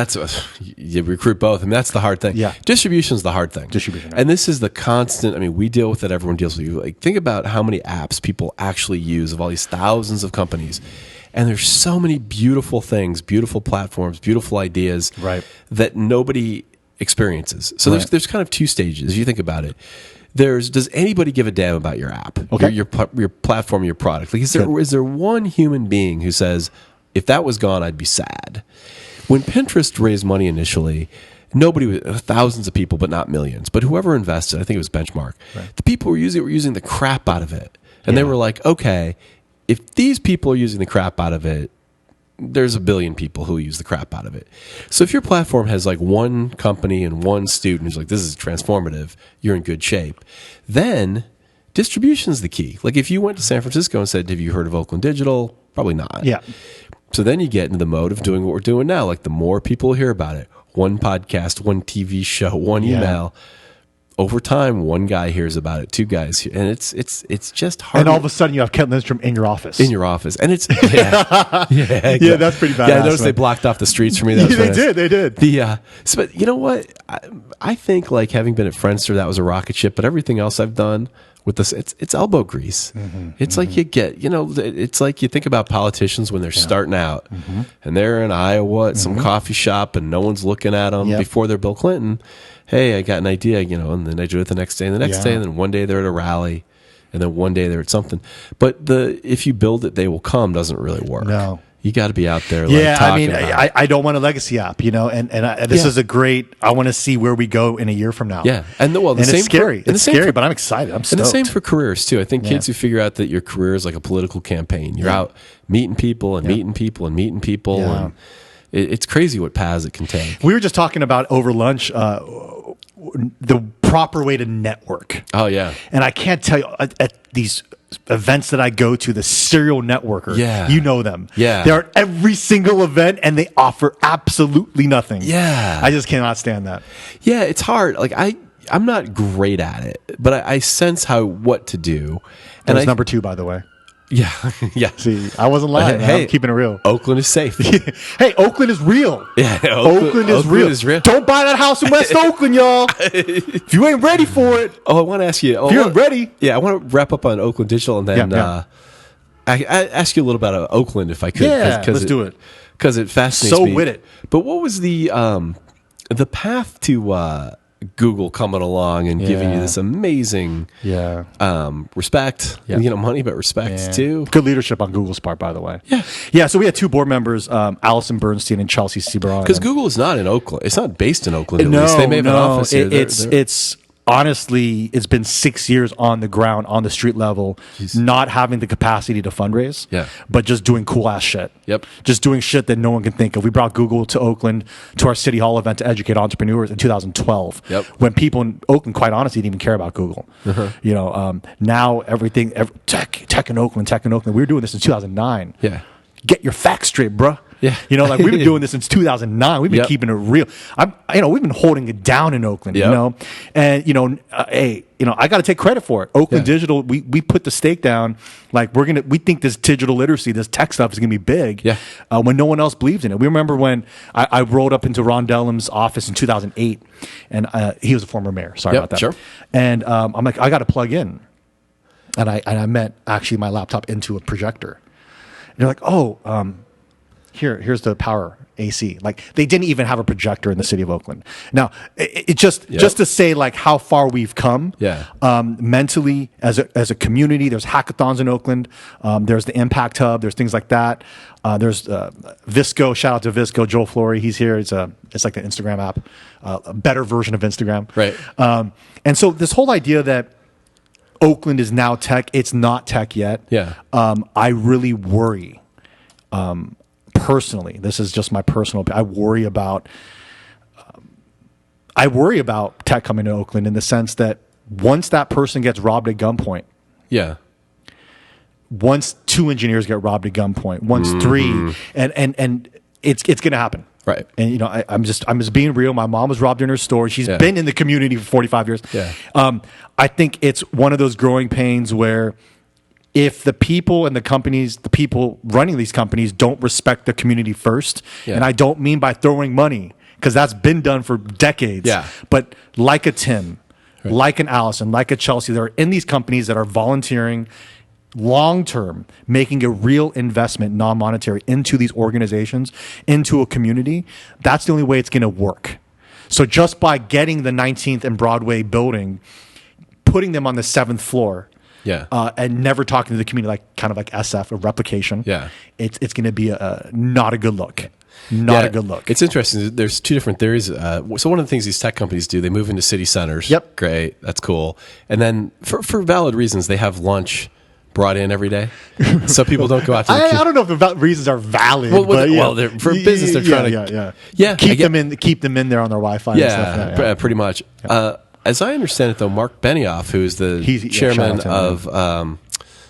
You recruit both. I mean, that's the hard thing. Yeah. Distribution is the hard thing. Distribution. Right. And this is the constant. I mean, we deal with it. Everyone deals with it. Like, think about how many apps people actually use of all these thousands of companies. And there's so many beautiful things, beautiful platforms, beautiful ideas that nobody experiences. So there's kind of 2 stages. You think about it. does anybody give a damn about your app, Okay. your platform, your product? Like, is there one human being who says, if that was gone, I'd be sad? When Pinterest raised money initially, thousands of people, but not millions. But whoever invested, I think it was Benchmark, the people were using the crap out of it. And they were like, okay, if these people are using the crap out of it, there's a billion people who use the crap out of it. So if your platform has like one company and one student who's like, this is transformative, you're in good shape. Then distribution is the key. Like if you went to San Francisco and said, have you heard of Oakland Digital? Probably not. Yeah. So then you get into the mode of doing what we're doing now. Like the more people hear about it, one podcast, one TV show, one email. Over time, one guy hears about it, two guys, and it's just hard. And all of a sudden, you have Ken Lindstrom in your office. And it's yeah, that's pretty badass. Yeah, I noticed they blocked off the streets for me. That was they did. But you know what? I think like having been at Friendster, that was a rocket ship. But everything else I've done with this, it's elbow grease. It's like you get, it's like you think about politicians when they're starting out, and they're in Iowa at some coffee shop, and no one's looking at them before they're Bill Clinton. Hey, I got an idea, and then I do it the next day and the next day, and then one day they're at a rally, and then one day they're at something. But if you build it, they will come doesn't really work. No. You got to be out there. Talking about I don't want a legacy app, and this is a great. I want to see where we go in a year from now. Yeah, and same it's scary. It's scary, but I'm excited. I'm stoked. And the same for careers too. I think kids who figure out that your career is like a political campaign. You're out meeting people and meeting people and meeting people, and it's crazy what paths it can take. We were just talking about over lunch. The proper way to network. Oh yeah, and I can't tell you at these events that I go to, the serial networker. Yeah, you know them. Yeah, they're at every single event, and they offer absolutely nothing. Yeah, I just cannot stand that. Yeah, it's hard. Like I'm not great at it, but I sense what to do. That was number 2, by the way. Yeah, yeah. See, I wasn't lying. Hey, I'm keeping it real. Oakland is safe. Hey, Oakland is real. Yeah, Oakland is real. Don't buy that house in West Oakland, y'all. If you ain't ready for it. Oh, I want to ask you. If you ain't ready. Yeah, I want to wrap up on Oakland Digital and then I ask you a little about Oakland if I could. Yeah, let's do it. Because it fascinates me. So with it. But what was the path to Google coming along and giving you this amazing respect, money, but respect too. Good leadership on Google's part, by the way. Yeah. So we had 2 board members, Allison Bernstein and Chelsea Seabron. Because Google is not in Oakland. It's not based in Oakland. At least. They may have an office here. It's honestly, it's been 6 years on the ground, on the street level, not having the capacity to fundraise, but just doing cool ass shit. Yep. Just doing shit that no one can think of. We brought Google to Oakland to our City Hall event to educate entrepreneurs in 2012. Yep. When people in Oakland, quite honestly, didn't even care about Google. Now everything, tech in Oakland. We were doing this in 2009. Yeah. Get your facts straight, bruh. Yeah. We've been doing this since 2009. We've been keeping it real. We've been holding it down in Oakland, and I got to take credit for it. Oakland Digital, we put the stake down. Like we think this digital literacy, this tech stuff is going to be big. Yeah. When no one else believed in it. We remember when I rolled up into Ron Dellum's office in 2008, and he was a former mayor. Sorry about that. Sure. And I'm like, I got to plug in, and I met actually my laptop into a projector. And they're like, oh. Here's the power AC. Like they didn't even have a projector in the city of Oakland. Now, it just to say like how far we've come. Mentally as a community. There's hackathons in Oakland. There's the Impact Hub. There's things like that. There's Visco. Shout out to Visco. Joel Flory. He's here. It's like an Instagram app, a better version of Instagram. Right. And so this whole idea that Oakland is now tech. It's not tech yet. Yeah. I really worry. Personally, this is just my personal opinion. I worry about tech coming to Oakland in the sense that once that person gets robbed at gunpoint, once 2 engineers get robbed at gunpoint, once 3, and it's going to happen. Right. And I'm just being real. My mom was robbed in her store. She's been in the community for 45 years. Yeah. I think it's one of those growing pains where if the people and the companies, the people running these companies don't respect the community first, and I don't mean by throwing money, because that's been done for decades, but like a Tim, like an Allison, like a Chelsea, that are in these companies that are volunteering long-term, making a real investment, non-monetary, into these organizations, into a community, that's the only way it's going to work. So just by getting the 19th and Broadway building, putting them on the 7th floor. Yeah. And never talking to the community, like kind of like SF, a replication. Yeah. It's going to be not a good look. Not a good look. It's interesting. There's two different theories. So one of the things these tech companies do, they move into city centers. Yep. Great. That's cool. And then for valid reasons, they have lunch brought in every day. So people don't go out to the I don't know if the reasons are valid. Well, for business, they're trying to keep them in there on their Wi-Fi. Yeah, and stuff. pretty much. Yeah. As I understand it, though, Mark Benioff, who's the chairman of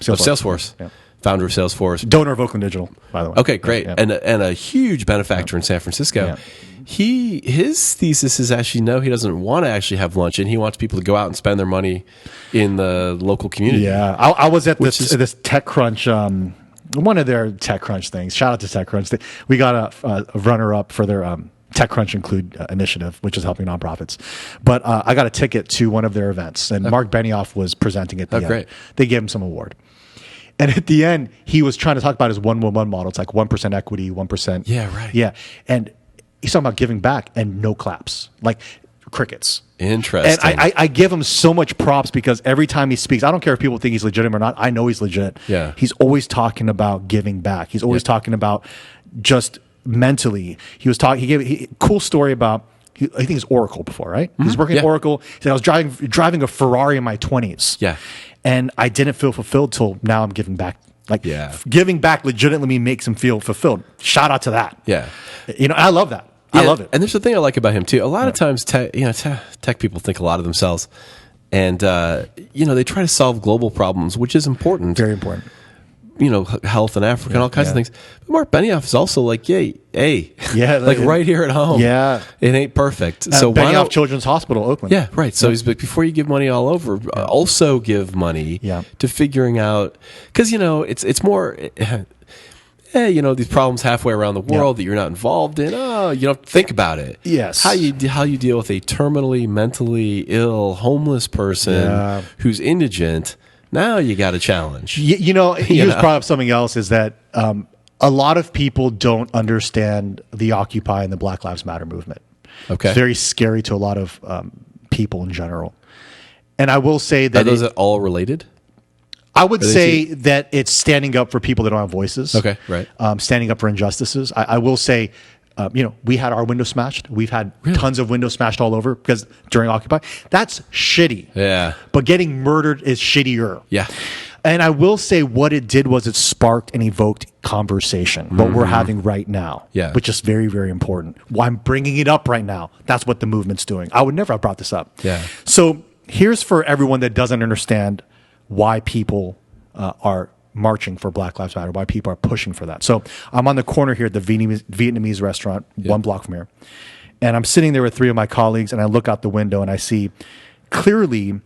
Salesforce, founder of Salesforce, donor of Oakland Digital, by the way. Okay, great, and a huge benefactor in San Francisco. Yeah. His thesis is actually no, he doesn't want to actually have lunch, and he wants people to go out and spend their money in the local community. Yeah, I was at this TechCrunch, one of their TechCrunch things. Shout out to TechCrunch. We got a runner-up for their TechCrunch Include initiative, which is helping nonprofits. But I got a ticket to one of their events, and Mark Benioff was presenting at the end. Great. They gave him some award. And at the end, he was trying to talk about his 1-1-1 model. It's like 1% equity, 1%. Yeah, right. Yeah. And he's talking about giving back and no claps, like crickets. Interesting. And I give him so much props because every time he speaks, I don't care if people think he's legitimate or not. I know he's legit. Yeah. He's always talking about giving back. He's always talking about just mentally. He was talking. He gave a cool story about. I think it's Oracle before, right? Mm-hmm. He was working at Oracle. He said, I was driving a Ferrari in my 20s. Yeah. And I didn't feel fulfilled till now I'm giving back. Giving back legitimately makes him feel fulfilled. Shout out to that. Yeah. I love that. Yeah, I love it. And there's the thing I like about him too. A lot of times, tech people think a lot of themselves, and they try to solve global problems, which is important. Very important. Health in Africa and all kinds of things. But Mark Benioff is also like, like right here at home. Yeah, it ain't perfect. So Benioff Children's Hospital, Oakland. Yeah, right. So he's like, before you give money all over, also give money to figuring out, because it's more. These problems halfway around the world that you're not involved in. Oh, you don't think about it. Yes. How you deal with a terminally mentally ill homeless person who's indigent. Now you got a challenge. He was brought up something else is that a lot of people don't understand the Occupy and the Black Lives Matter movement. Okay. It's very scary to a lot of people in general. And I will say that... Are those all related? I would say that it's standing up for people that don't have voices. Okay, right. Standing up for injustices. I will say... we had our windows smashed. We've had tons of windows smashed all over because during Occupy. That's shitty. Yeah. But getting murdered is shittier. Yeah. And I will say what it did was it sparked and evoked conversation, what we're having right now, which is very, very important. Why I'm bringing it up right now. That's what the movement's doing. I would never have brought this up. Yeah. So here's for everyone that doesn't understand why people are marching for Black Lives Matter, why people are pushing for that. So I'm on the corner here at the Vietnamese restaurant, 1 block from here. And I'm sitting there with 3 of my colleagues, and I look out the window and I see clearly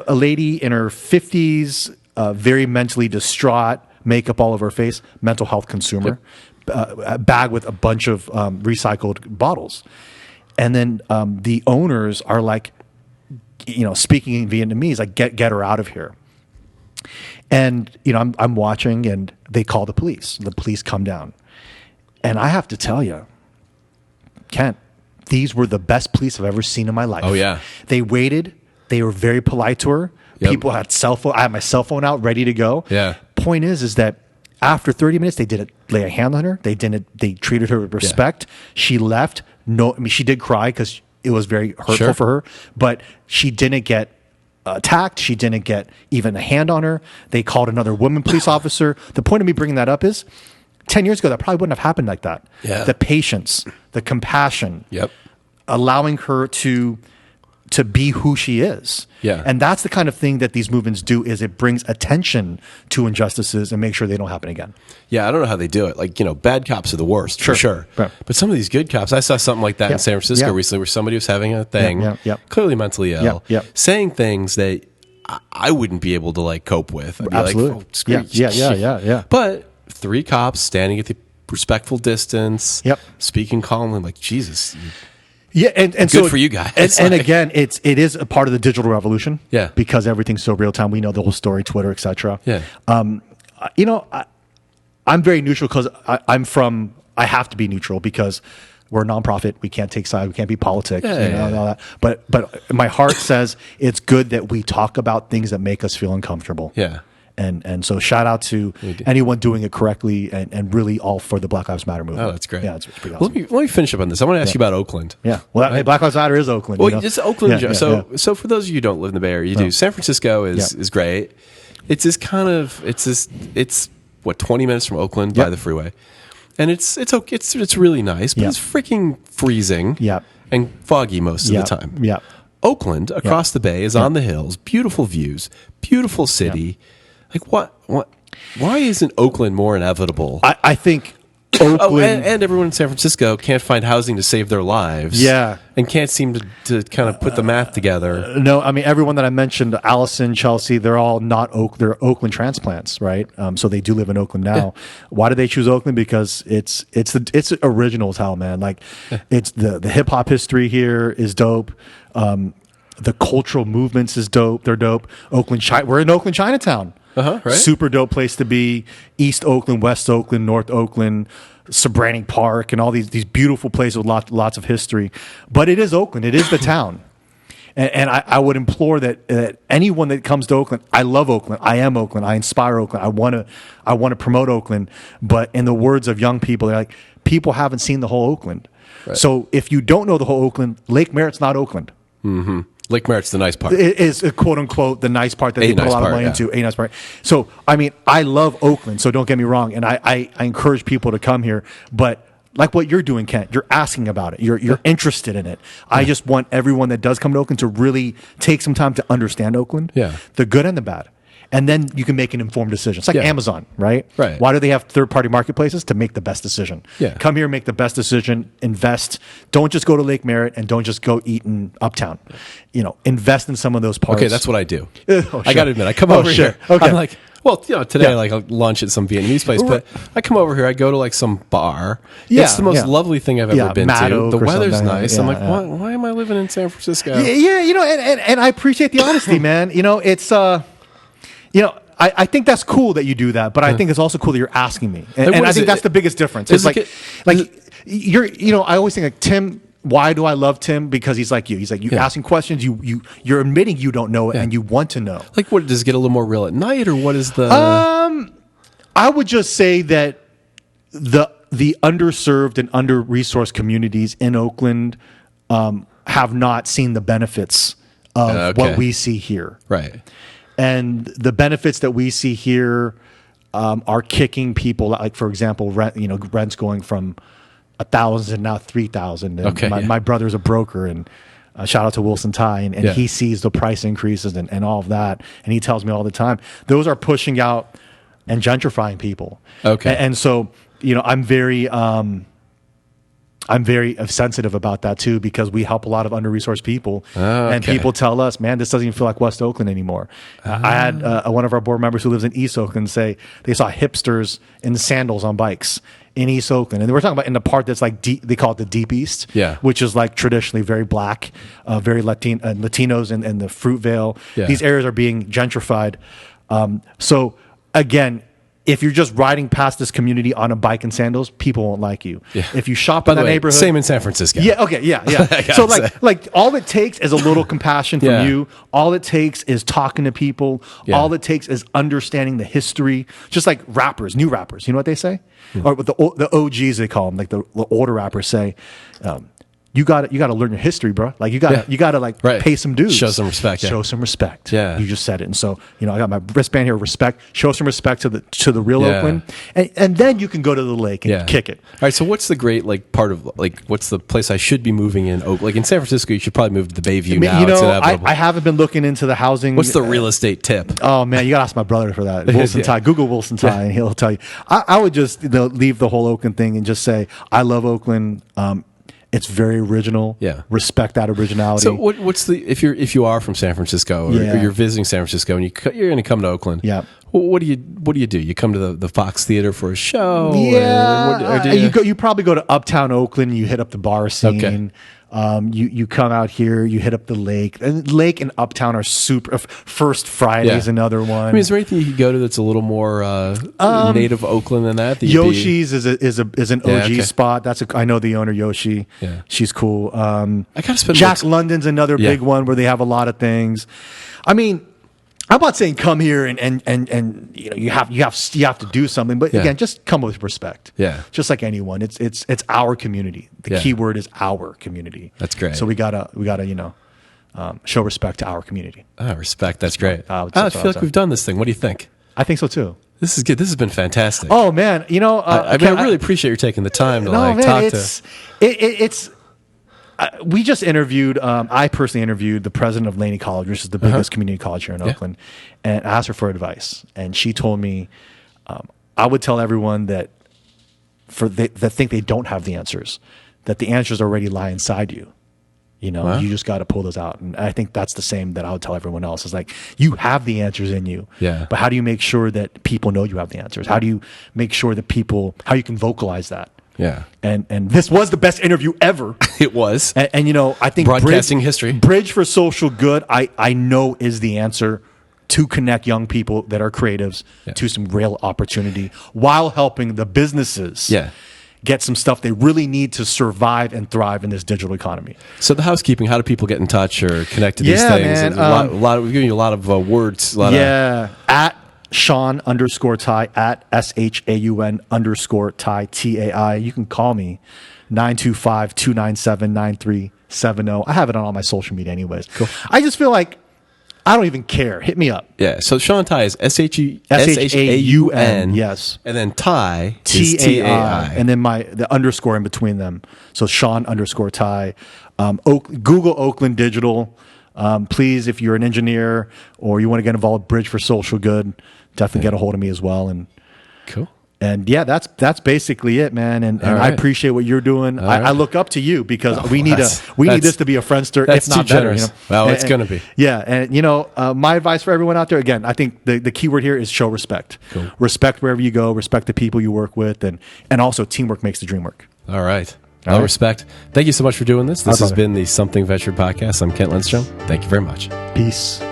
a lady in her 50s, very mentally distraught, makeup all over her face, mental health consumer, a bag with a bunch of recycled bottles. And then the owners are like, speaking in Vietnamese, like, get her out of here. And, I'm watching, and they call the police. The police come down. And I have to tell you, Kent, these were the best police I've ever seen in my life. Oh, yeah. They waited. They were very polite to her. Yep. People had cell phone. I had my cell phone out ready to go. Yeah. Point is that after 30 minutes, they didn't lay a hand on her. They treated her with respect. Yeah. She left. She did cry because it was very hurtful for her, but she didn't get attacked. She didn't get even a hand on her. They called another woman police officer. The point of me bringing that up is 10 years ago, that probably wouldn't have happened like that. Yeah. The patience, the compassion, allowing her to be who she is. Yeah. And that's the kind of thing that these movements do, is it brings attention to injustices and make sure they don't happen again. Yeah, I don't know how they do it. Like, bad cops are the worst, for sure. Right. But some of these good cops, I saw something like that in San Francisco recently where somebody was having a thing, clearly mentally ill, saying things that I wouldn't be able to cope with. I'd be Absolutely. like, oh, screw you. Yeah. But 3 cops standing at the respectful distance, speaking calmly, like, Jesus. Yeah, and good so for you guys. And again, it is a part of the digital revolution. Yeah, because everything's so real time. We know the whole story, Twitter, etc. Yeah. I'm very neutral because I have to be neutral because we're a nonprofit. We can't take sides. We can't be politics. Yeah, and all that. But my heart says it's good that we talk about things that make us feel uncomfortable. Yeah. And so shout out to anyone doing it correctly and really all for the Black Lives Matter movement. Oh, that's great. Yeah, it's pretty awesome. Let me finish up on this. I want to ask you about Oakland. Yeah. Well, hey, Black Lives Matter is Oakland. Well, you know? just Oakland. Yeah, So for those of you who don't live in the Bay Area, you do. San Francisco is great. It's this kind of it's what 20 minutes from Oakland by the freeway, and it's okay. It's really nice, but it's freaking freezing. And foggy most of the time. Yeah. Oakland across the bay is on the hills, beautiful views, beautiful city. Like what? Why isn't Oakland more inevitable? I think Oakland and everyone in San Francisco can't find housing to save their lives. Yeah. And can't seem to kind of put the math together. No, I mean everyone that I mentioned, Allison, Chelsea, they're all not they're Oakland transplants, right? So they do live in Oakland now. Yeah. Why do they choose Oakland? Because it's original as hell, man. Like it's the hip hop history here is dope. The cultural movements is dope. They're dope. We're in Oakland, Chinatown. Right. Super dope place to be. East Oakland, West Oakland, North Oakland, Sobranic Park, and all these beautiful places with lots of history. But it is Oakland. It is the town. And I would implore that anyone that comes to Oakland, I love Oakland. I am Oakland. I inspire Oakland. I want to promote Oakland. But in the words of young people, they're like, people haven't seen the whole Oakland. Right. So if you don't know the whole Oakland, Lake Merritt's not Oakland. Mm-hmm. Lake Merritt's the nice part. It is quote unquote the nice part that they put a lot of money into. A nice part. So I mean, I love Oakland. So don't get me wrong, and I encourage people to come here. But like what you're doing, Kent, you're asking about it. You're interested in it. I just want everyone that does come to Oakland to really take some time to understand Oakland, the good and the bad. And then you can make an informed decision. It's like Amazon, right? Right. Why do they have third-party marketplaces? To make the best decision. Yeah. Come here, make the best decision, invest. Don't just go to Lake Merritt and don't just go eat in Uptown. Invest in some of those parts. Okay, that's what I do. Sure. I got to admit, I come over here. Okay. I'm like, well, today like I'll lunch at some Vietnamese place, but I come over here, I go to like some bar. It's the most lovely thing I've ever been to. The weather's nice. I'm like, why am I living in San Francisco? Yeah, and I appreciate the honesty, man. It's I think that's cool that you do that, but I think it's also cool that you're asking me, and I think that's the biggest difference. It's I always think like Tim. Why do I love Tim? Because he's like you. He's like asking questions. You're admitting you don't know it, and you want to know. Like, what does it get a little more real at night, or what is the? I would just say that the underserved and under-resourced communities in Oakland have not seen the benefits of what we see here. Right. And the benefits that we see here are kicking people. Like, for example, rent's going from 1,000 to now 3,000. And my brother's a broker, and shout out to Wilson Tai, and he sees the price increases and all of that, and he tells me all the time those are pushing out and gentrifying people. Okay, and so I'm very sensitive about that too, because we help a lot of under-resourced people, and people tell us, man, this doesn't even feel like West Oakland anymore. I had one of our board members who lives in East Oakland say they saw hipsters in sandals on bikes in East Oakland. And we're talking about in the part that's like they call it the Deep East, which is like traditionally very black, very Latinos and the Fruitvale. These areas are being gentrified. So again, if you're just riding past this community on a bike and sandals, people won't like you. If you shop in that neighborhood, same in San Francisco. So like all it takes is a little compassion from you. All it takes is talking to people. All it takes is understanding the history. Just like rappers, new rappers. You know what they say? Or the OGs they call them, like the older rappers say. You got to learn your history, bro. Like you got to pay some dues. Show some respect. Show some respect. Yeah. You just said it. And so, I got my wristband here, respect. Show some respect to the real Oakland. And then you can go to the lake and kick it. All right, so what's the great part of what's the place I should be moving in? Like in San Francisco, you should probably move to the Bayview now. I haven't been looking into the housing. What's the real estate tip? Oh man, you got to ask my brother for that. Wilson Tai. Google Wilson Tai and he'll tell you. I would just leave the whole Oakland thing and just say, I love Oakland. It's very original. Respect that originality. So what's the if you are from San Francisco or you're visiting San Francisco and you're going to come to Oakland? What do you do? You come to the Fox Theater for a show? You probably go to Uptown Oakland. You hit up the bar scene. You come out here, you hit up the lake. And lake and Uptown are super. First Friday is another one. I mean, is there anything you could go to that's a little more native Oakland than that? Yoshi's is an OG spot. I know the owner Yoshi. Yeah. She's cool. I gotta spend Jack London's another big one where they have a lot of things. I mean, I'm not saying come here and you have to do something, but again, just come with respect. Yeah. Just like anyone, it's our community. The key word is our community. That's great. So we gotta show respect to our community. Respect. That's great. I I feel like we've done this thing. What do you think? I think so too. This is good. This has been fantastic. Oh man, I really appreciate you taking the time to talk to. We just interviewed. I personally interviewed the president of Laney College, which is the biggest community college here in Oakland, and asked her for advice. And she told me, I would tell everyone that that think they don't have the answers, that the answers already lie inside you. You just got to pull those out. And I think that's the same that I would tell everyone else. Is like, you have the answers in you. Yeah. But how do you make sure that people know you have the answers? How do you make sure that how you can vocalize that? Yeah. And this was the best interview ever. It was. And I think broadcasting history. Bridge for Social Good, I know is the answer to connect young people that are creatives to some real opportunity while helping the businesses get some stuff they really need to survive and thrive in this digital economy. So the housekeeping, how do people get in touch or connect to these things? Man, we've given you a lot of words. At Shaun_Tai, at SHAUN_Tai, TAI. You can call me 925-297-9370. I have it on all my social media anyways. Cool. I just feel like I don't even care. Hit me up. Yeah. So Shaun Tai is SHAUN. Yes. And then Tai is TAI. And then the underscore in between them. So Shaun_Tai. Google Oakland Digital. Please, if you're an engineer or you want to get involved with Bridge for Social Good, definitely get a hold of me as well. And cool. And that's basically it, man. And I appreciate what you're doing. I look up to you because we need this to be a Friendster. That's if not too better. generous. Well, it's going to be. Yeah, and my advice for everyone out there, again, I think the key word here is show respect. Cool. Respect wherever you go. Respect the people you work with, and also teamwork makes the dream work. All right. All right. Respect. Thank you so much for doing this. This has been the Something Venture podcast. I'm Kent Lindstrom. Thank you very much. Peace.